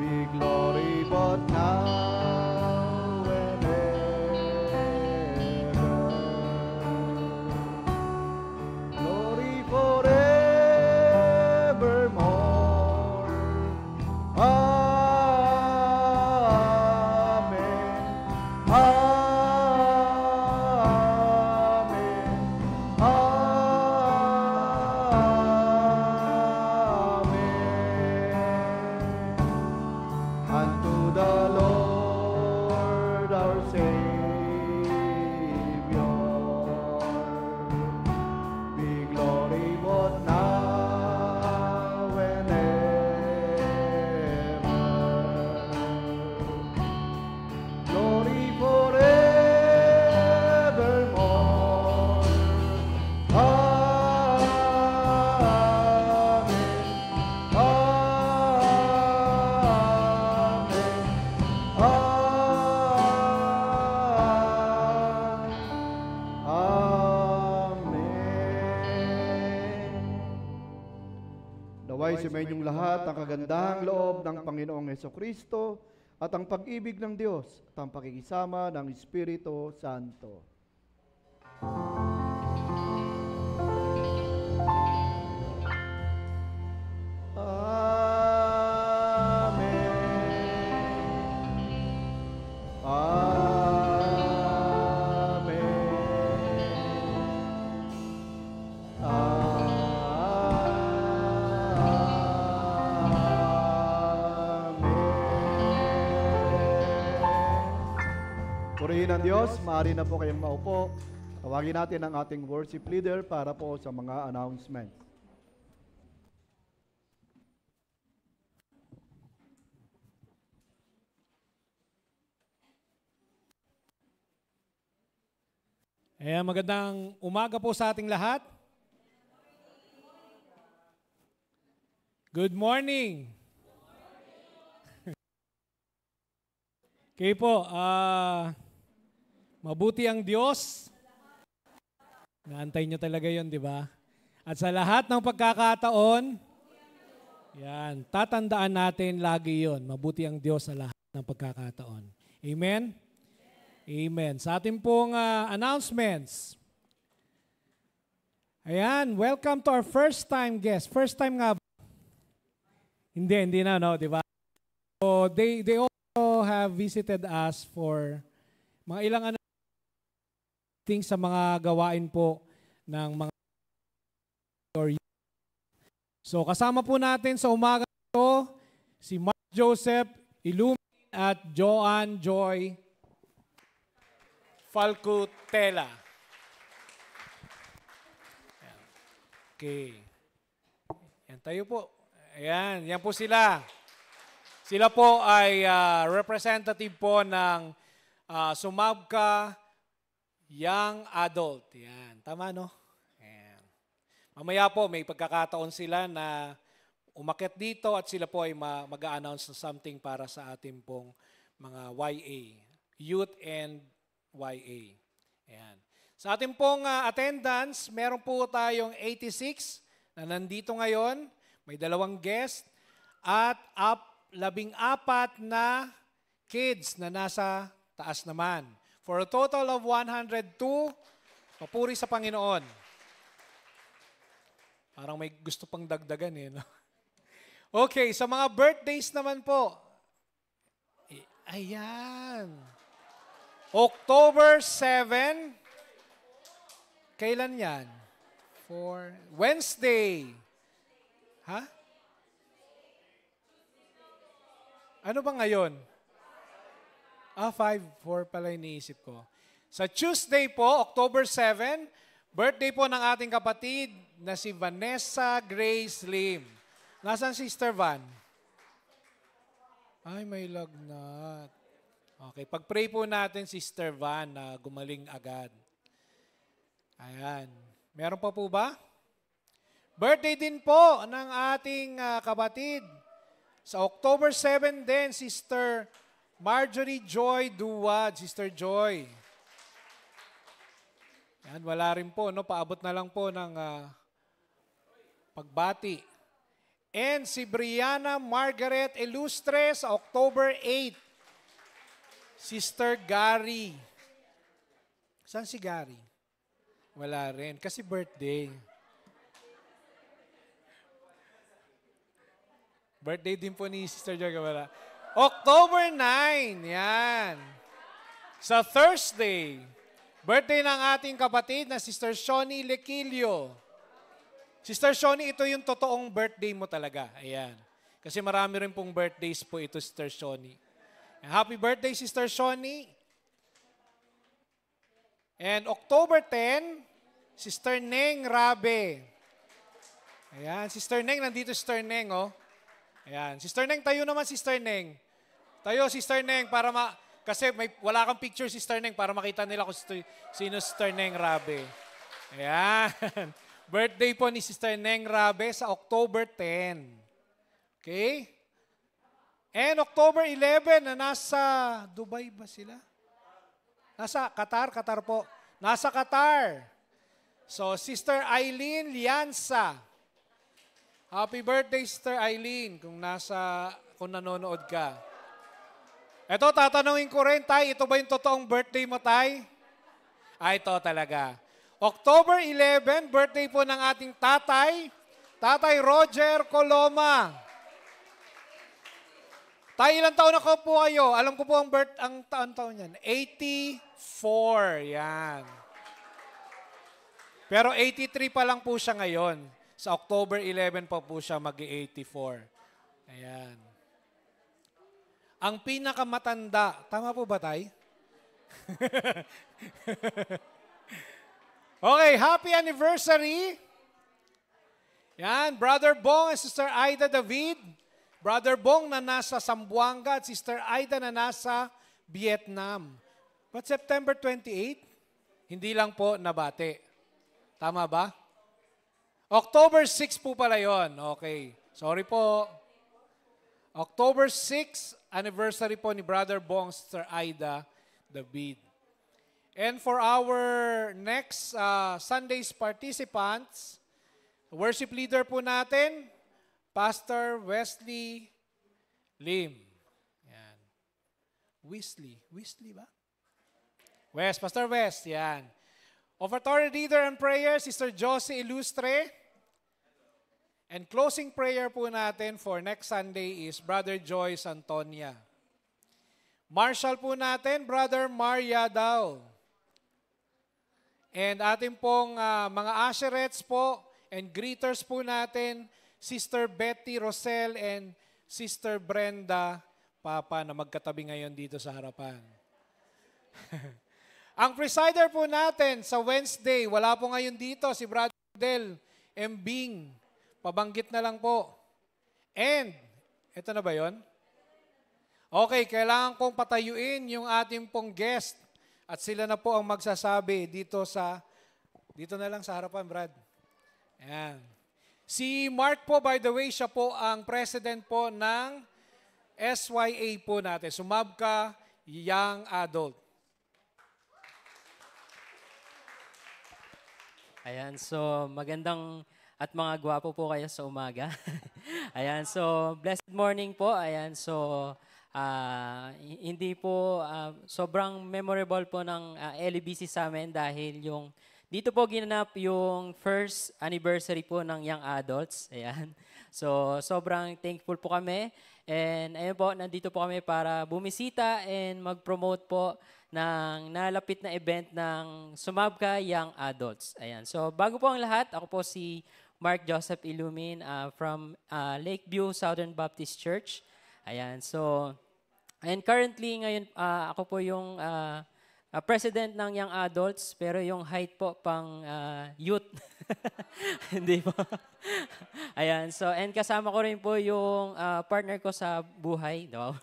be glory both now and ever. Glory forevermore. Amen. Amen. Sumayin yung lahat ang kagandahang loob ng Panginoong Hesukristo at ang pag-ibig ng Diyos at ang pakikisama ng Espiritu Santo. Purihin ang Diyos, maaari na po kayong maupo. Tawagin natin ang ating worship leader para po sa mga announcements. Magandang umaga po sa ating lahat. Good morning. Okay po, mabuti ang Diyos. Naantay nyo talaga yon, di ba? At sa lahat ng pagkakataon, yan, tatandaan natin lagi yon. Mabuti ang Diyos sa lahat ng pagkakataon. Amen? Amen. Sa ating pong announcements. Ayan, welcome to our first time guest. First time nga ba? Hindi na, no? Di ba? So, they also have visited us for mga ilang pagdating sa mga gawain po ng mga So kasama po natin sa umaga ito si Mark Joseph Ilumin at Joanne Joy Falcutela. Okay. Yan tayo po. Ayan, yan po sila. Sila po ay representative po ng Sumabka Young Adult. Yan, tama no? Ayan. Mamaya po may pagkakataon sila na umakyat dito at sila po ay mag-a-announce ng something para sa ating pong mga YA, Youth and YA. Ayan. Sa ating pong attendance, meron po tayong 86 na nandito ngayon. May 2 guest at 14 na kids na nasa taas naman. For a total of 102, papuri sa Panginoon. Parang may gusto pang dagdagan eh. No? Okay, sa mga birthdays naman po. Ayan. October 7. Kailan yan? Wednesday. Ha? Ano ba ngayon? 5, 4 pala iniisip ko. Sa Tuesday po, October 7, birthday po ng ating kapatid na si Vanessa Grace Lim. Nasaan si Sister Van? Ay, may lagnat. Okay, pag-pray po natin si Sister Van na gumaling agad. Ayan. Meron pa po ba? Birthday din po ng ating kapatid. Sa October 7 din, Sister Marjorie Joy Duwad. Sister Joy. Yan, wala rin po. No? Paabot na lang po ng pagbati. And si Brianna Margaret Ilustre sa October 8. Sister Gary. Saan si Gary? Wala rin. Kasi birthday. Birthday din po ni Sister Joy. Wala. October 9. Yan. Sa Thursday. Birthday ng ating kapatid na Sister Shoni Lequilio. Sister Shoni, ito yung totoong birthday mo talaga. Ayan. Kasi marami rin pong birthdays po ito, Sister Shoni. Happy birthday, Sister Shoni. And October 10, Sister Neng Rabe. Ayan, Sister Neng, nandito Sister Neng, oh. Ayan, Sister Neng, tayo naman, Sister Neng. Tayo, Sister Neng, para kasi wala kang picture, Sister Neng, para makita nila kung sino Sister Neng Rabe. Ayan. Birthday po ni Sister Neng Rabe sa October 10. Okay? And October 11 na nasa Dubai ba sila? Nasa Qatar po. Nasa Qatar. So, Sister Eileen Lianza. Happy birthday, Sister Eileen, kung nanonood ka. Ito, tatanungin ko rin, Tay, ito ba yung totoong birthday mo, Tay? Ito talaga. October 11, birthday po ng ating tatay, Tatay Roger Coloma. Tay, ilang taon na po kayo? Alam ko po ang taon niyan. 84. Yan. Pero 83 pa lang po siya ngayon. Sa October 11 pa po siya mag-84. Ayan. Ang pinakamatanda, tama po ba, Tay? Okay, happy anniversary. Yan, Brother Bong and Sister Aida David. Brother Bong na nasa Zamboanga at Sister Aida na nasa Vietnam. But September 28, hindi lang po nabate. Tama ba? October 6 po pala yun. Okay, sorry po. October 6, anniversary po ni Brother Bong, Sister Aida David. And for our next Sunday's participants, worship leader po natin, Pastor Wesley Lim. Yan. Wesley ba? Pastor West, yan. Offertory leader and prayer, Sister Josie Ilustre. And closing prayer po natin for next Sunday is Brother Joyce Antonia. Marshal po natin, Brother Maria Dao. And ating pong mga usherettes po and greeters po natin, Sister Betty Rosel and Sister Brenda Papa na magkatabi ngayon dito sa harapan. Ang presider po natin sa Wednesday, wala po ngayon dito si Brother Del Mbing. Pabanggit na lang po. And, ito na ba yon? Okay, kailangan kong patayuin yung ating pong guest. At sila na po ang magsasabi dito na lang sa harapan, Brad. Ayan. Si Mark po, by the way, siya po ang president po ng SYA po natin. Sumabka Young Adult. Ayan, so magandang at mga gwapo po kayo sa umaga. Ayan, so blessed morning po. Ayan, so hindi po sobrang memorable po ng LBC sa amin dahil dito po ginanap yung first anniversary po ng Young Adults. Ayan. So sobrang thankful po kami. And ayun po, nandito po kami para bumisita and mag-promote po ng nalapit na event ng Sumabka Young Adults. Ayan. So bago po ang lahat, ako po si Mark Joseph Ilumin from Lakeview Southern Baptist Church. Ayan. So, and currently ngayon ako po yung president ng Young Adults, pero yung height po pang youth. Hindi po. Ayan. So, and kasama ko rin po yung partner ko sa buhay. No?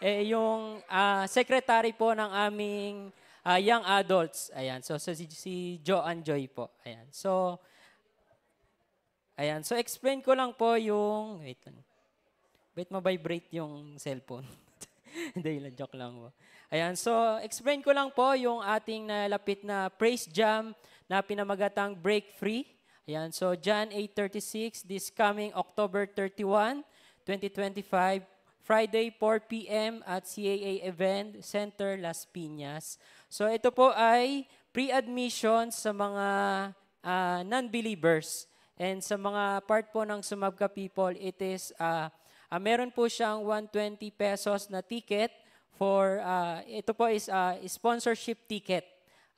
Yung secretary po ng aming Young Adults. Ayan. So, si Joanne Joy po. Ayan. So, explain ko lang po yung, wait lang. Wait, ma-vibrate yung cellphone. Hindi, joke lang po. Ayan, so explain ko lang po yung ating nalapit na praise jam na pinamagatang Break Free. Ayan, so John 8:36, this coming October 31, 2025, Friday 4 p.m. at CAA Event Center Las Piñas. So ito po ay pre-admission sa mga non-believers. And sa mga part po ng Sumabka people, it is, meron po siyang 120 pesos na ticket for, ito po is sponsorship ticket.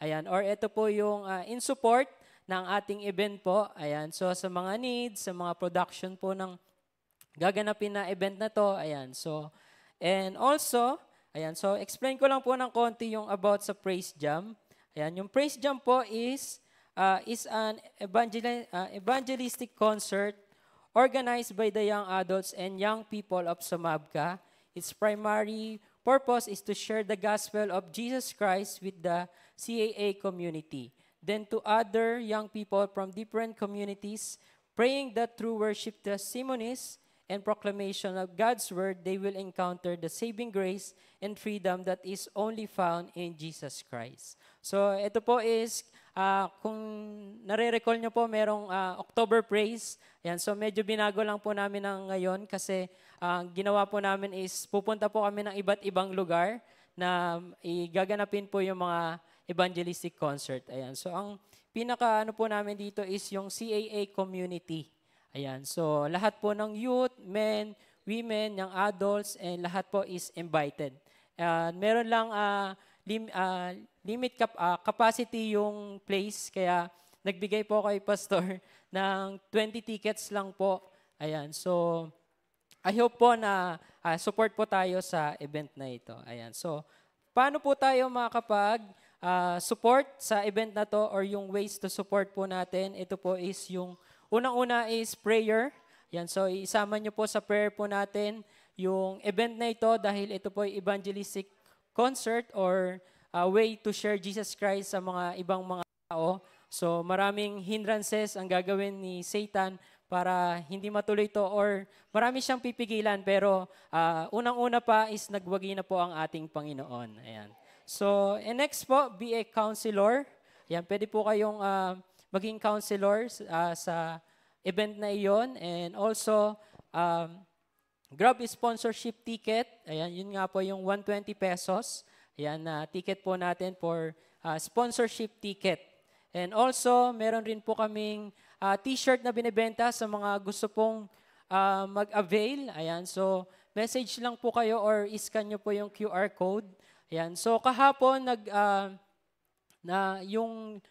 Ayan, or ito po yung in support ng ating event po. Ayan, so sa mga needs, sa mga production po ng gaganapin na event na to. Ayan, so, and also, ayan, so explain ko lang po ng konti yung about sa Praise Jam. Ayan, yung Praise Jam po is an evangelistic concert organized by the young adults and young people of Sumabka. Its primary purpose is to share the gospel of Jesus Christ with the CAA community. Then to other young people from different communities, praying that through worship testimonies and proclamation of God's word, they will encounter the saving grace and freedom that is only found in Jesus Christ. So ito po is, kung nare-recall nyo po, merong October Praise. Yan, so medyo binago lang po namin ng ngayon kasi ginawa po namin is pupunta po kami ng iba't ibang lugar na igaganapin po yung mga evangelistic concert. Ayan, so ang pinaka po namin dito is yung CAA community. Ayan, so lahat po ng youth, men, women, young adults, and lahat po is invited. Meron lang limit capacity yung place, kaya nagbigay po kay Pastor ng 20 tickets lang po. Ayan, so I hope po na support po tayo sa event na ito. Ayan, so paano po tayo support sa event na to or yung ways to support po natin? Ito po is yung unang-una is prayer. Ayan, so isama nyo po sa prayer po natin yung event na ito dahil ito po ay evangelistic concert or way to share Jesus Christ sa mga ibang mga tao. So maraming hindrances ang gagawin ni Satan para hindi matuloy ito or marami siyang pipigilan pero unang-una pa is nagwagi na po ang ating Panginoon. Ayan. So and next po, be a counselor. Ayan, pwede po kayong maging counselor sa event na iyon. And also, grab sponsorship ticket. Ayan, yun nga po yung 120 pesos. Ayan, ticket po natin for sponsorship ticket. And also, meron rin po kaming t-shirt na binibenta sa mga gusto pong mag-avail. Ayan, so message lang po kayo or iscan nyo po yung QR code. Ayan, so kahapon yung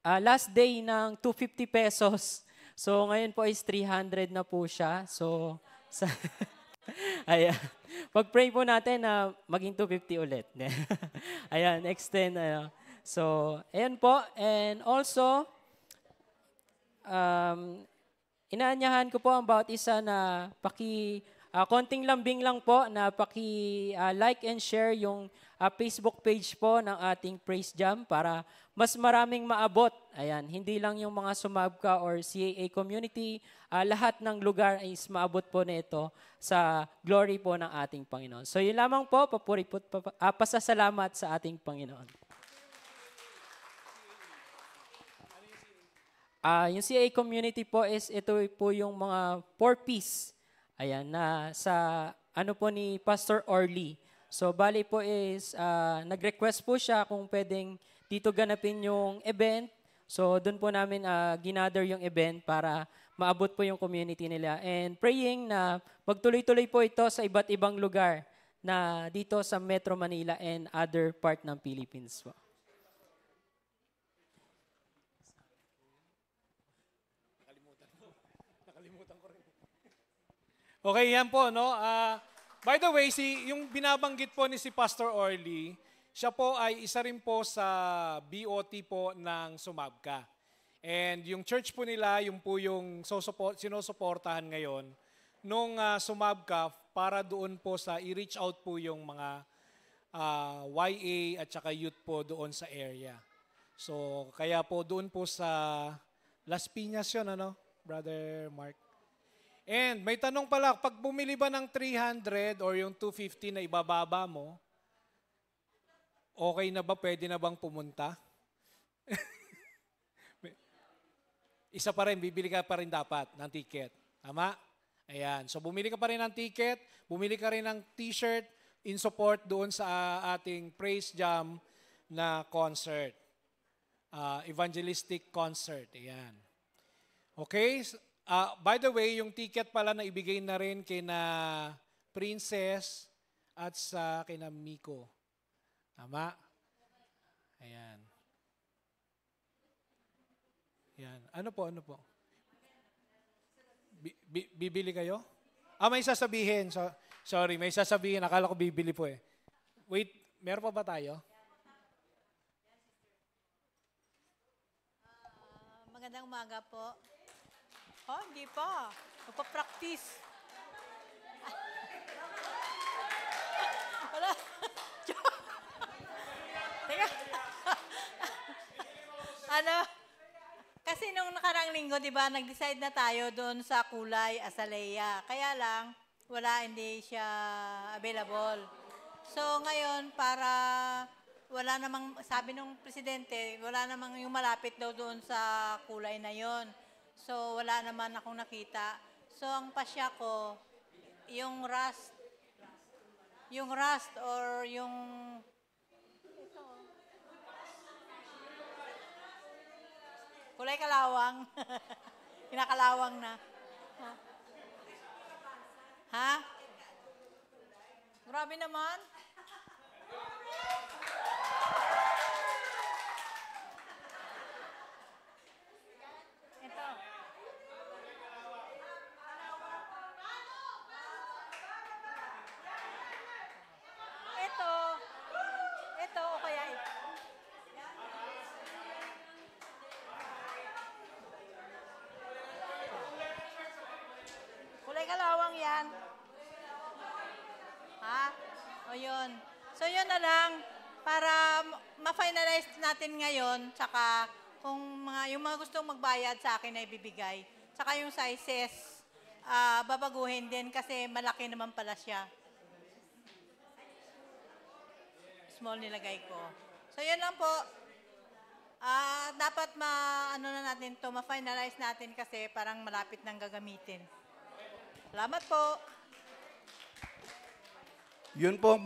last day ng 250 pesos. So ngayon po is 300 na po siya. So sa ayan. Pag-pray po natin na maging 250 ulit. Ayan, extend. So, ayan po. And also, inaanyahan ko po ang bawat isa na konting lambing lang po na like and share yung Facebook page po ng ating Praise Jam para mas maraming maabot. Ayan, hindi lang yung mga sumabka or CAA community, lahat ng lugar ay maabot po nito sa glory po ng ating Panginoon. So yun lamang po, pasasalamat sa ating Panginoon. Yung CAA community po ito po yung mga 4Ps. Ayan, na sa ano po ni Pastor Orly. So bali po is nag-request po siya kung pwedeng dito ganapin yung event. So doon po namin ginather yung event para maabot po yung community nila. And praying na magtuloy-tuloy po ito sa iba't ibang lugar na dito sa Metro Manila and other part ng Philippines po. Okay, yan po, no? By the way, yung binabanggit po ni si Pastor Orly, siya po ay isa rin po sa BOT po ng Sumabka. And yung church po nila, yung po yung sinusuportahan ngayon nung Sumabka para doon po sa i-reach out po yung mga YA at saka youth po doon sa area. So, kaya po doon po sa Las Piñas yun, ano, Brother Mark? And may tanong pala, pag bumili ba ng 300 or yung 250 na ibababa mo, okay na ba? Pwede na bang pumunta? Isa pa rin, bibili ka pa rin dapat ng ticket. Tama? Ayan. So bumili ka pa rin ng ticket, bumili ka rin ng t-shirt in support doon sa ating Praise Jam na concert. Evangelistic concert. Ayan. Okay? By the way, yung ticket pala na ibigay na rin kina Princess at sa kina Miko. Tama? Ayan. Ayan. Ano po? Bibili kayo? May sasabihin. Sorry, may sasabihin. Akala ko bibili po eh. Wait, meron pa ba tayo? Magandang umaga po. Hindi pa. Magpa-practice. Wala. Teka. Kasi nung nakarang linggo, di ba, nag-decide na tayo doon sa Kulay, Azalea. Kaya lang, hindi siya available. So ngayon, para wala namang, sabi nung presidente, wala namang yung malapit daw doon sa Kulay na yon. So wala naman akong nakita. So ang pasya ko, yung rust or yung Kulay Kalawang. Kinakalawang na. Ha? Grabe naman. Ito. Ito o kaya ito. Kulay Kalawang yan. Ha? O yun. So yun na lang, para ma-finalize natin ngayon, tsaka kung yung mga gustong magbayad sa akin ay bibigay. Tsaka yung sizes, babaguhin din kasi malaki naman pala siya. Small nilagay ko. So yun lang po. Dapat ma-finalize natin kasi parang malapit nang gagamitin. Salamat po. Yun po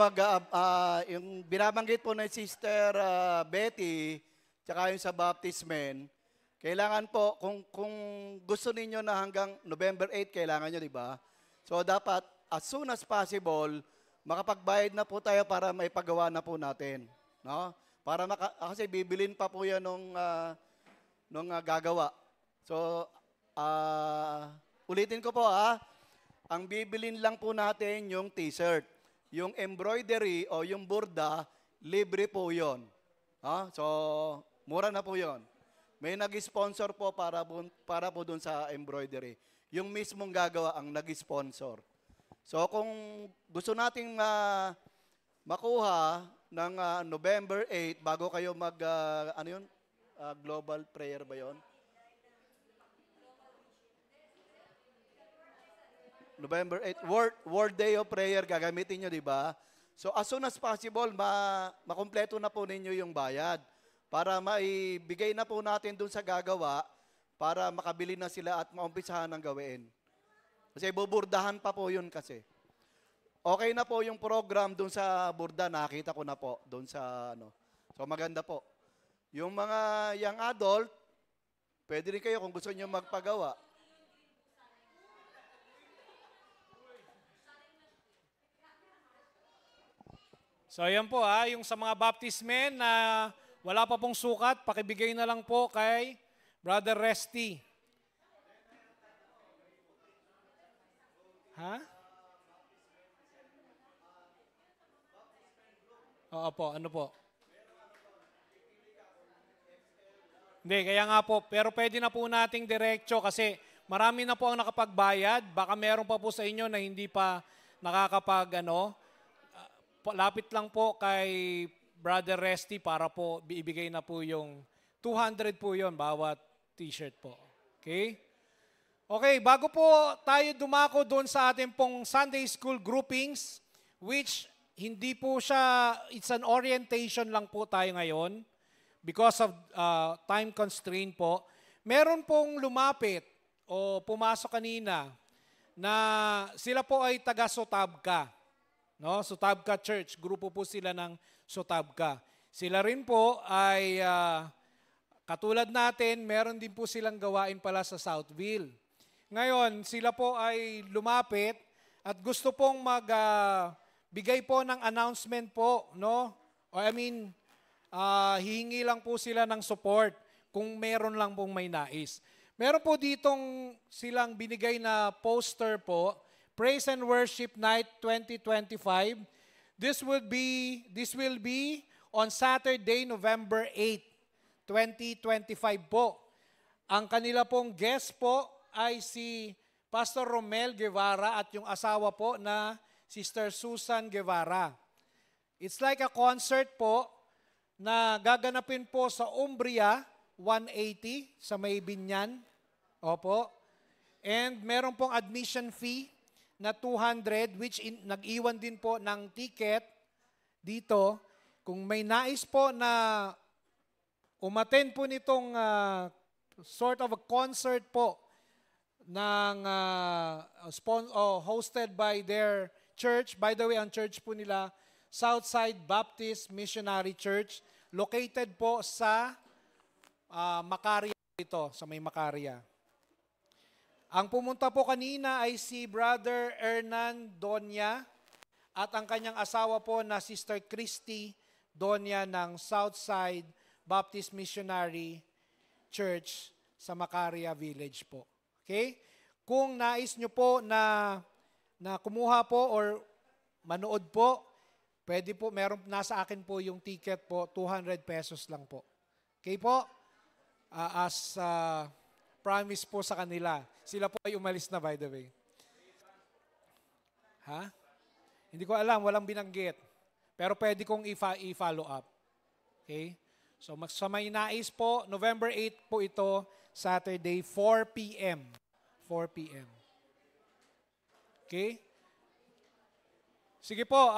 yung binabanggit po ni Sister Betty, tsaka yung sa baptismen, kailangan po, kung gusto ninyo na hanggang November 8, kailangan nyo, di ba? So dapat, as soon as possible, makapagbayad na po tayo para maipagawa na po natin. No? Kasi bibilin pa po yan nung gagawa. So, ulitin ko po ang bibilin lang po natin yung t-shirt. Yung embroidery o yung burda, libre po yon. So, mura na po yon. May nag-sponsor po para po dun sa embroidery. Yung mismong gagawa ang nag-sponsor. So, kung gusto nating makuha ng November 8, bago kayo global prayer ba yon? November 8, World Day of Prayer, gagamitin nyo, di ba? So as soon as possible, makumpleto na po ninyo yung bayad para maibigay na po natin dun sa gagawa para makabili na sila at maumpisahan ng gawin. Kasi buburdahan pa po yun kasi. Okay na po yung program dun sa burda, nakita ko na po dun sa So maganda po. Yung mga young adult, pwede rin kayo kung gusto nyo magpagawa. So ayan po yung sa mga baptismen na wala pa pong sukat, pakibigay na lang po kay Brother Resty. Oo po, ano po? Hindi, kaya nga po, pero pwede na po nating diretso kasi marami na po ang nakapagbayad, baka meron pa po sa inyo na hindi pa nakakapag lapit lang po kay Brother Resty para po ibigay na po yung 200 po yon bawat t-shirt po. Okay? Okay, bago po tayo dumako doon sa ating pong Sunday School groupings, which hindi po siya, it's an orientation lang po tayo ngayon because of time constraint po. Meron pong lumapit o pumasok kanina na sila po ay taga-Sotabka. No, Sotabka Church, grupo po sila ng Sotabka. Sila rin po ay katulad natin, meron din po silang gawain pala sa Southville. Ngayon, sila po ay lumapit at gusto pong magbigay po ng announcement po, no? Hihingi lang po sila ng support kung meron lang pong may nais. Meron po ditong silang binigay na poster po, Praise and Worship Night 2025. This will be on Saturday, November 8, 2025 po. Ang kanila pong guest po ay si Pastor Romel Guevara at yung asawa po na Sister Susan Guevara. It's like a concert po na gaganapin po sa Umbria 180 sa May Binyan. Opo. And meron pong admission fee na 200 which nag-iwan din po ng ticket dito. Kung may nais po na umattend po nitong sort of a concert po ng hosted by their church. By the way, ang church po nila, Southside Baptist Missionary Church, located po sa Macaria dito, sa may Macaria. Ang pumunta po kanina ay si Brother Hernan Donya at ang kanyang asawa po na Sister Christy Donya ng Southside Baptist Missionary Church sa Macaria Village po. Okay? Kung nais nyo po na kumuha po or manood po, pwede po, nasa akin po yung ticket po, 200 pesos lang po. Okay po? Promise po sa kanila. Sila po ay umalis na, by the way. Hindi ko alam, walang binanggit. Pero pwede kong i-follow up. Okay? So, sa may nais po, November 8 po ito, Saturday, 4 p.m. 4 p.m. Okay? Sige po,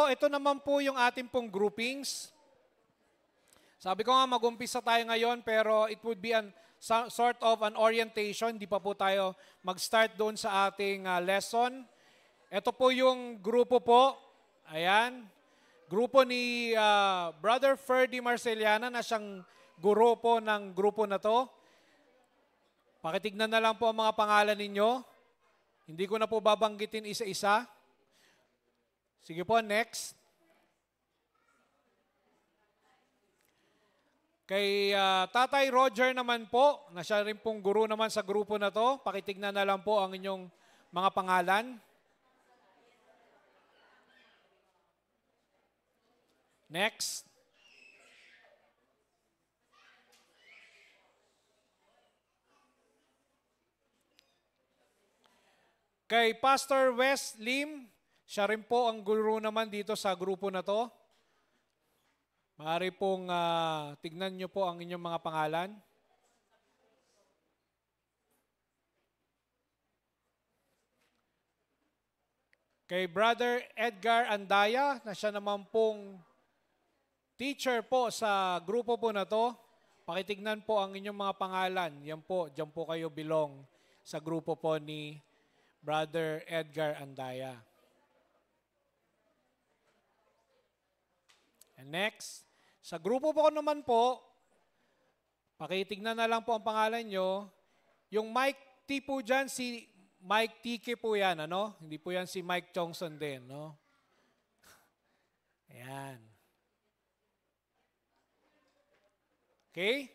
ito naman po yung ating pong groupings. Sabi ko nga mag-umpisa tayo ngayon pero it would be sort of an orientation. Hindi pa po tayo mag-start doon sa ating lesson. Ito po yung grupo po. Ayan. Grupo ni Brother Ferdy Marceliana na siyang guro po ng grupo na to. Pakitignan na lang po ang mga pangalan ninyo. Hindi ko na po babanggitin isa-isa. Sige po, next. Kay Tatay Roger naman po, na siya rin pong guro naman sa grupo na to, pakitignan na lang po ang inyong mga pangalan. Next. Kay Pastor Wes Lim, siya rin po ang guro naman dito sa grupo na to. Maaari pong tignan nyo po ang inyong mga pangalan. Kay Brother Edgar Andaya, na siya naman pong teacher po sa grupo po na to. Pakitignan po ang inyong mga pangalan. Yan po, dyan po kayo belong sa grupo po ni Brother Edgar Andaya. And next, sa grupo po naman po, pakitignan na lang po ang pangalan nyo. Yung Mike T po dyan, si Mike Tike po yan, ano? Hindi po yan si Mike Chongson din, no? Ayan. Okay?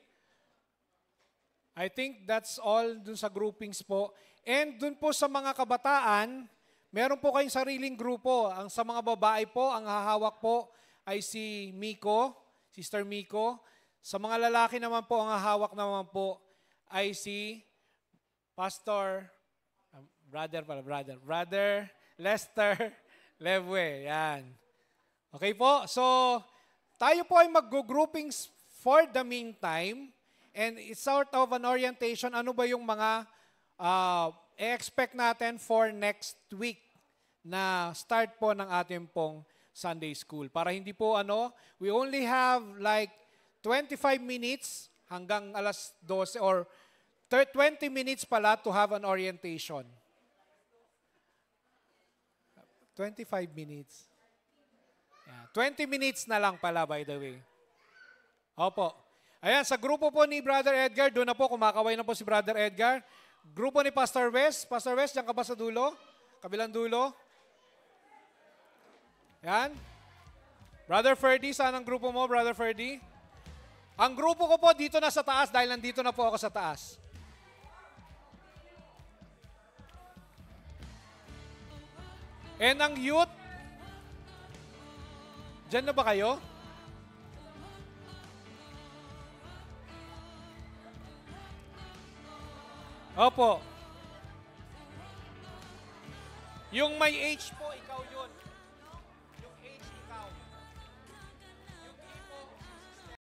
I think that's all dun sa groupings po. And dun po sa mga kabataan, meron po kayong sariling grupo. Ang sa mga babae po, ang hahawak po ay si Miko, Sister Miko. Sa mga lalaki naman po, ang hahawak naman po ay si Pastor, Brother Lester Levwe. Yan. Okay po, so tayo po ay mag-groupings for the meantime. And it's sort of an orientation. Ano ba yung mga expect natin for next week na start po ng ating pong Sunday School. Para hindi po we only have like 25 minutes hanggang alas 12 or 20 minutes pala to have an orientation. 25 minutes. Yeah, 20 minutes na lang pala, by the way. Opo. Ayan, sa grupo po ni Brother Edgar, doon na po, kumakaway na po si Brother Edgar. Grupo ni Pastor Wes. Pastor Wes, diyan ka ba sa dulo? Kabilang dulo? Yan. Brother Ferdy, saan ang grupo mo, Brother Ferdy? Ang grupo ko po dito na sa taas dahil nandito na po ako sa taas. And ang youth, dyan na ba kayo? Opo. Yung may age po, ikaw yun.